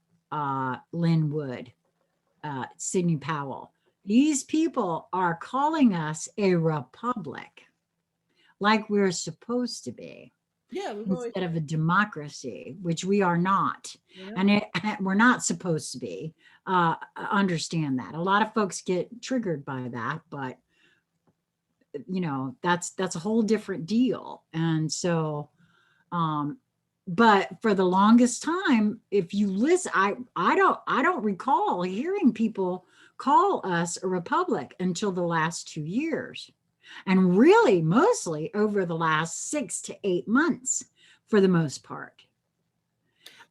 Lynn Wood, Sidney Powell. These people are calling us a republic like we're supposed to be Yeah, we've always instead of a democracy, which we are not. you know. And we're not supposed to be. Understand that. A lot of folks get triggered by that, but that's a whole different deal. And so, um, but for the longest time, if you listen, I don't recall hearing people call us a republic until the last 2 years, and really mostly over the last 6 to 8 months for the most part.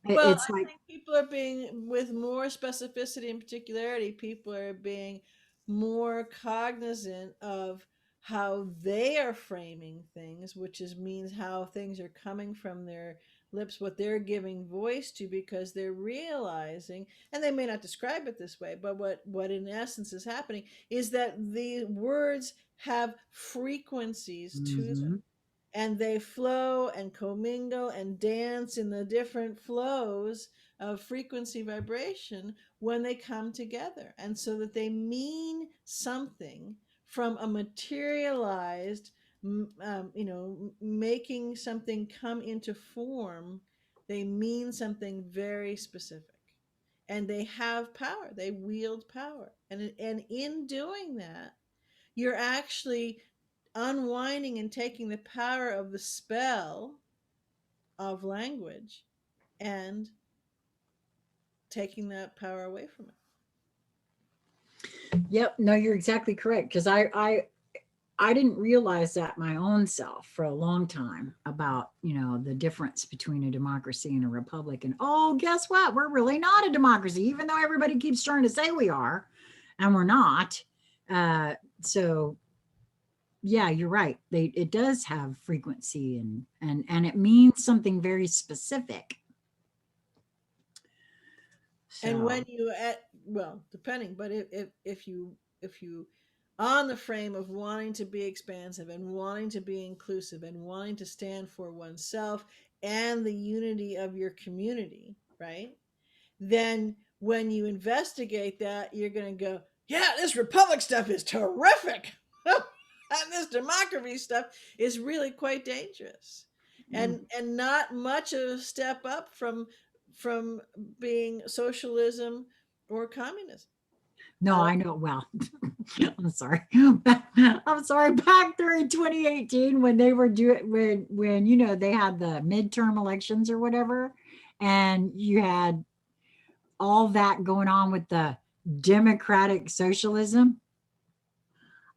Well, It's I like, think people are being, with more specificity and particularity, people are being more cognizant of how they are framing things, which is means how things are coming from their lips, what they're giving voice to, because they're realizing, and they may not describe it this way, but what in essence is happening is that the words have frequencies to them, mhm. and they flow and commingle and dance in the different flows of frequency vibration when they come together, and so that they mean something from a materialized, making something come into form. They mean something very specific, and they have power, they wield power, and in doing that, you're actually unwinding and taking the power of the spell of language and taking that power away from it. Yep, no, you're exactly correct. Because I didn't realize that my own self for a long time about the difference between a democracy and a republic. And oh, guess what? We're really not a democracy, even though everybody keeps trying to say we are, and we're not. So yeah, you're right. It does have frequency, and it means something very specific. And when So you at well, depending, but if you on the frame of wanting to be expansive and wanting to be inclusive and wanting to stand for oneself and the unity of your community, right? Then when you investigate that, you're going to go, yeah, this republic stuff is terrific. And this democracy stuff is really quite dangerous. mm, And not much of a step up from being socialism or communism. no, Uh, I know. Well, I'm sorry. I'm sorry. Back during 2018, when they were doing when they had the midterm elections or whatever, and you had all that going on with the democratic socialism.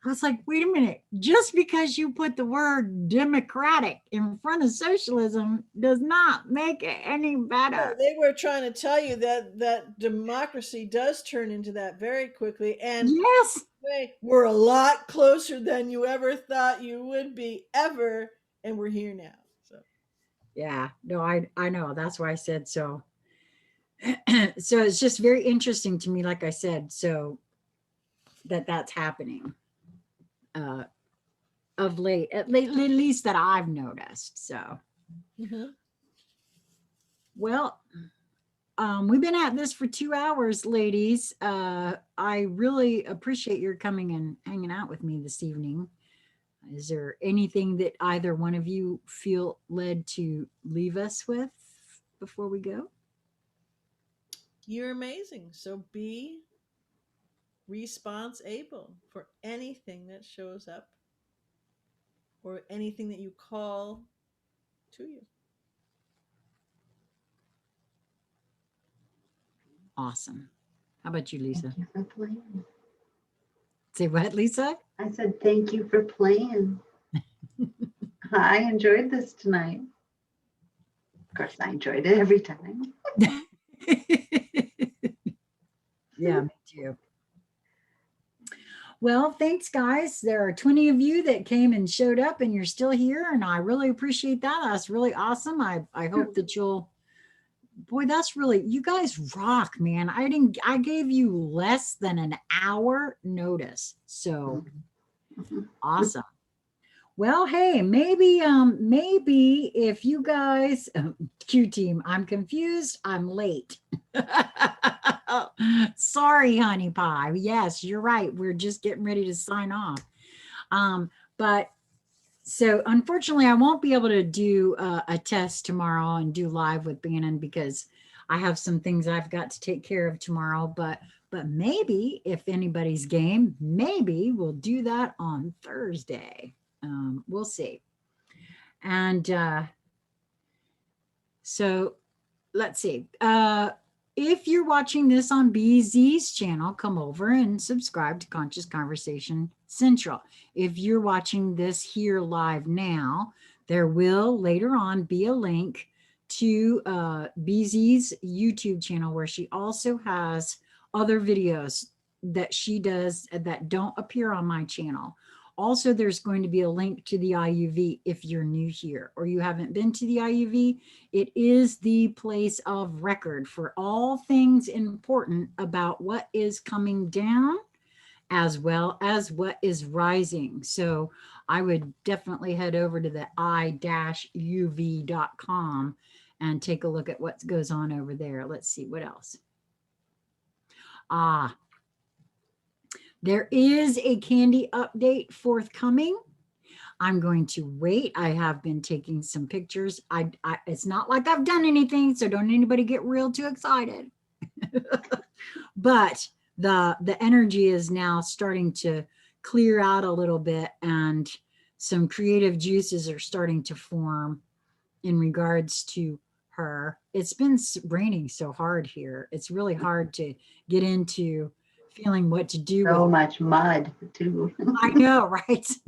I was like, wait a minute, just because you put the word democratic in front of socialism does not make it any no, better. they were trying to tell you that democracy does turn into that very quickly, and Yes. we're a lot closer than you ever thought you would be ever, and we're here now. So Yeah. No, I know. That's why I said so. So it's just very interesting to me, like I said, so that's happening uh of late, at least that I've noticed. So mhm. well, we've been at this for 2 hours, ladies. I really appreciate your coming and hanging out with me this evening. Is there anything that either one of you feel led to leave us with before we go? You're amazing. So be response able for anything that shows up or anything that you call to you. Awesome. How about you, Thank Lisa? you for playing. Say what, Lisa? I said, thank you for playing. I enjoyed this tonight. Of course, I enjoyed it every time. Yeah, me too. Well, thanks, guys. There are 20 of you that came and showed up, and you're still here, and I really appreciate that. That's really awesome. I hope that you'll. Boy, that's really, you guys rock, man. I gave you less than an hour notice. So awesome. Well, hey, maybe if you guys, Q team, I'm confused. I'm late. Sorry, honey pie. Yes, you're right. We're just getting ready to sign off. But so unfortunately, I won't be able to do a test tomorrow and do live with Bannon because I have some things I've got to take care of tomorrow. But maybe if anybody's game, maybe we'll do that on Thursday. We'll see. And so let's see. If you're watching this on BZ's channel, come over and subscribe to Conscious Conversation Central. If you're watching this here live now, there will later on be a link to BZ's YouTube channel where she also has other videos that she does that don't appear on my channel. Also, there's going to be a link to the IUV if you're new here or you haven't been to the IUV. It is the place of record for all things important about what is coming down as well as what is rising. So I would definitely head over to the i-uv.com and take a look at what goes on over there. Let's see what else. There is a candy update forthcoming. I'm going to wait. I have been taking some pictures. It's not like I've done anything, so don't anybody get real too excited. But the energy is now starting to clear out a little bit, and some creative juices are starting to form in regards to her. It's been raining so hard here. It's really hard to get into feeling what to do So with much mud too. I know, right? It's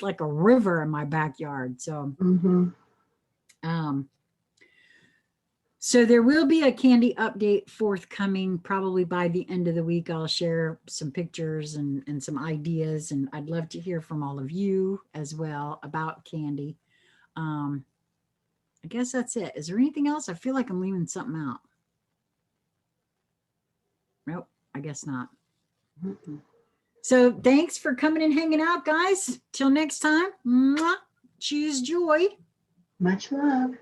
like a river in my backyard. So so there will be a candy update forthcoming probably by the end of the week. I'll share some pictures and some ideas, and I'd love to hear from all of you as well about candy. I guess that's it. Is there anything else? I feel like I'm leaving something out. Nope, I guess not. So thanks for coming and hanging out, guys. Till next time, choose joy. Much love.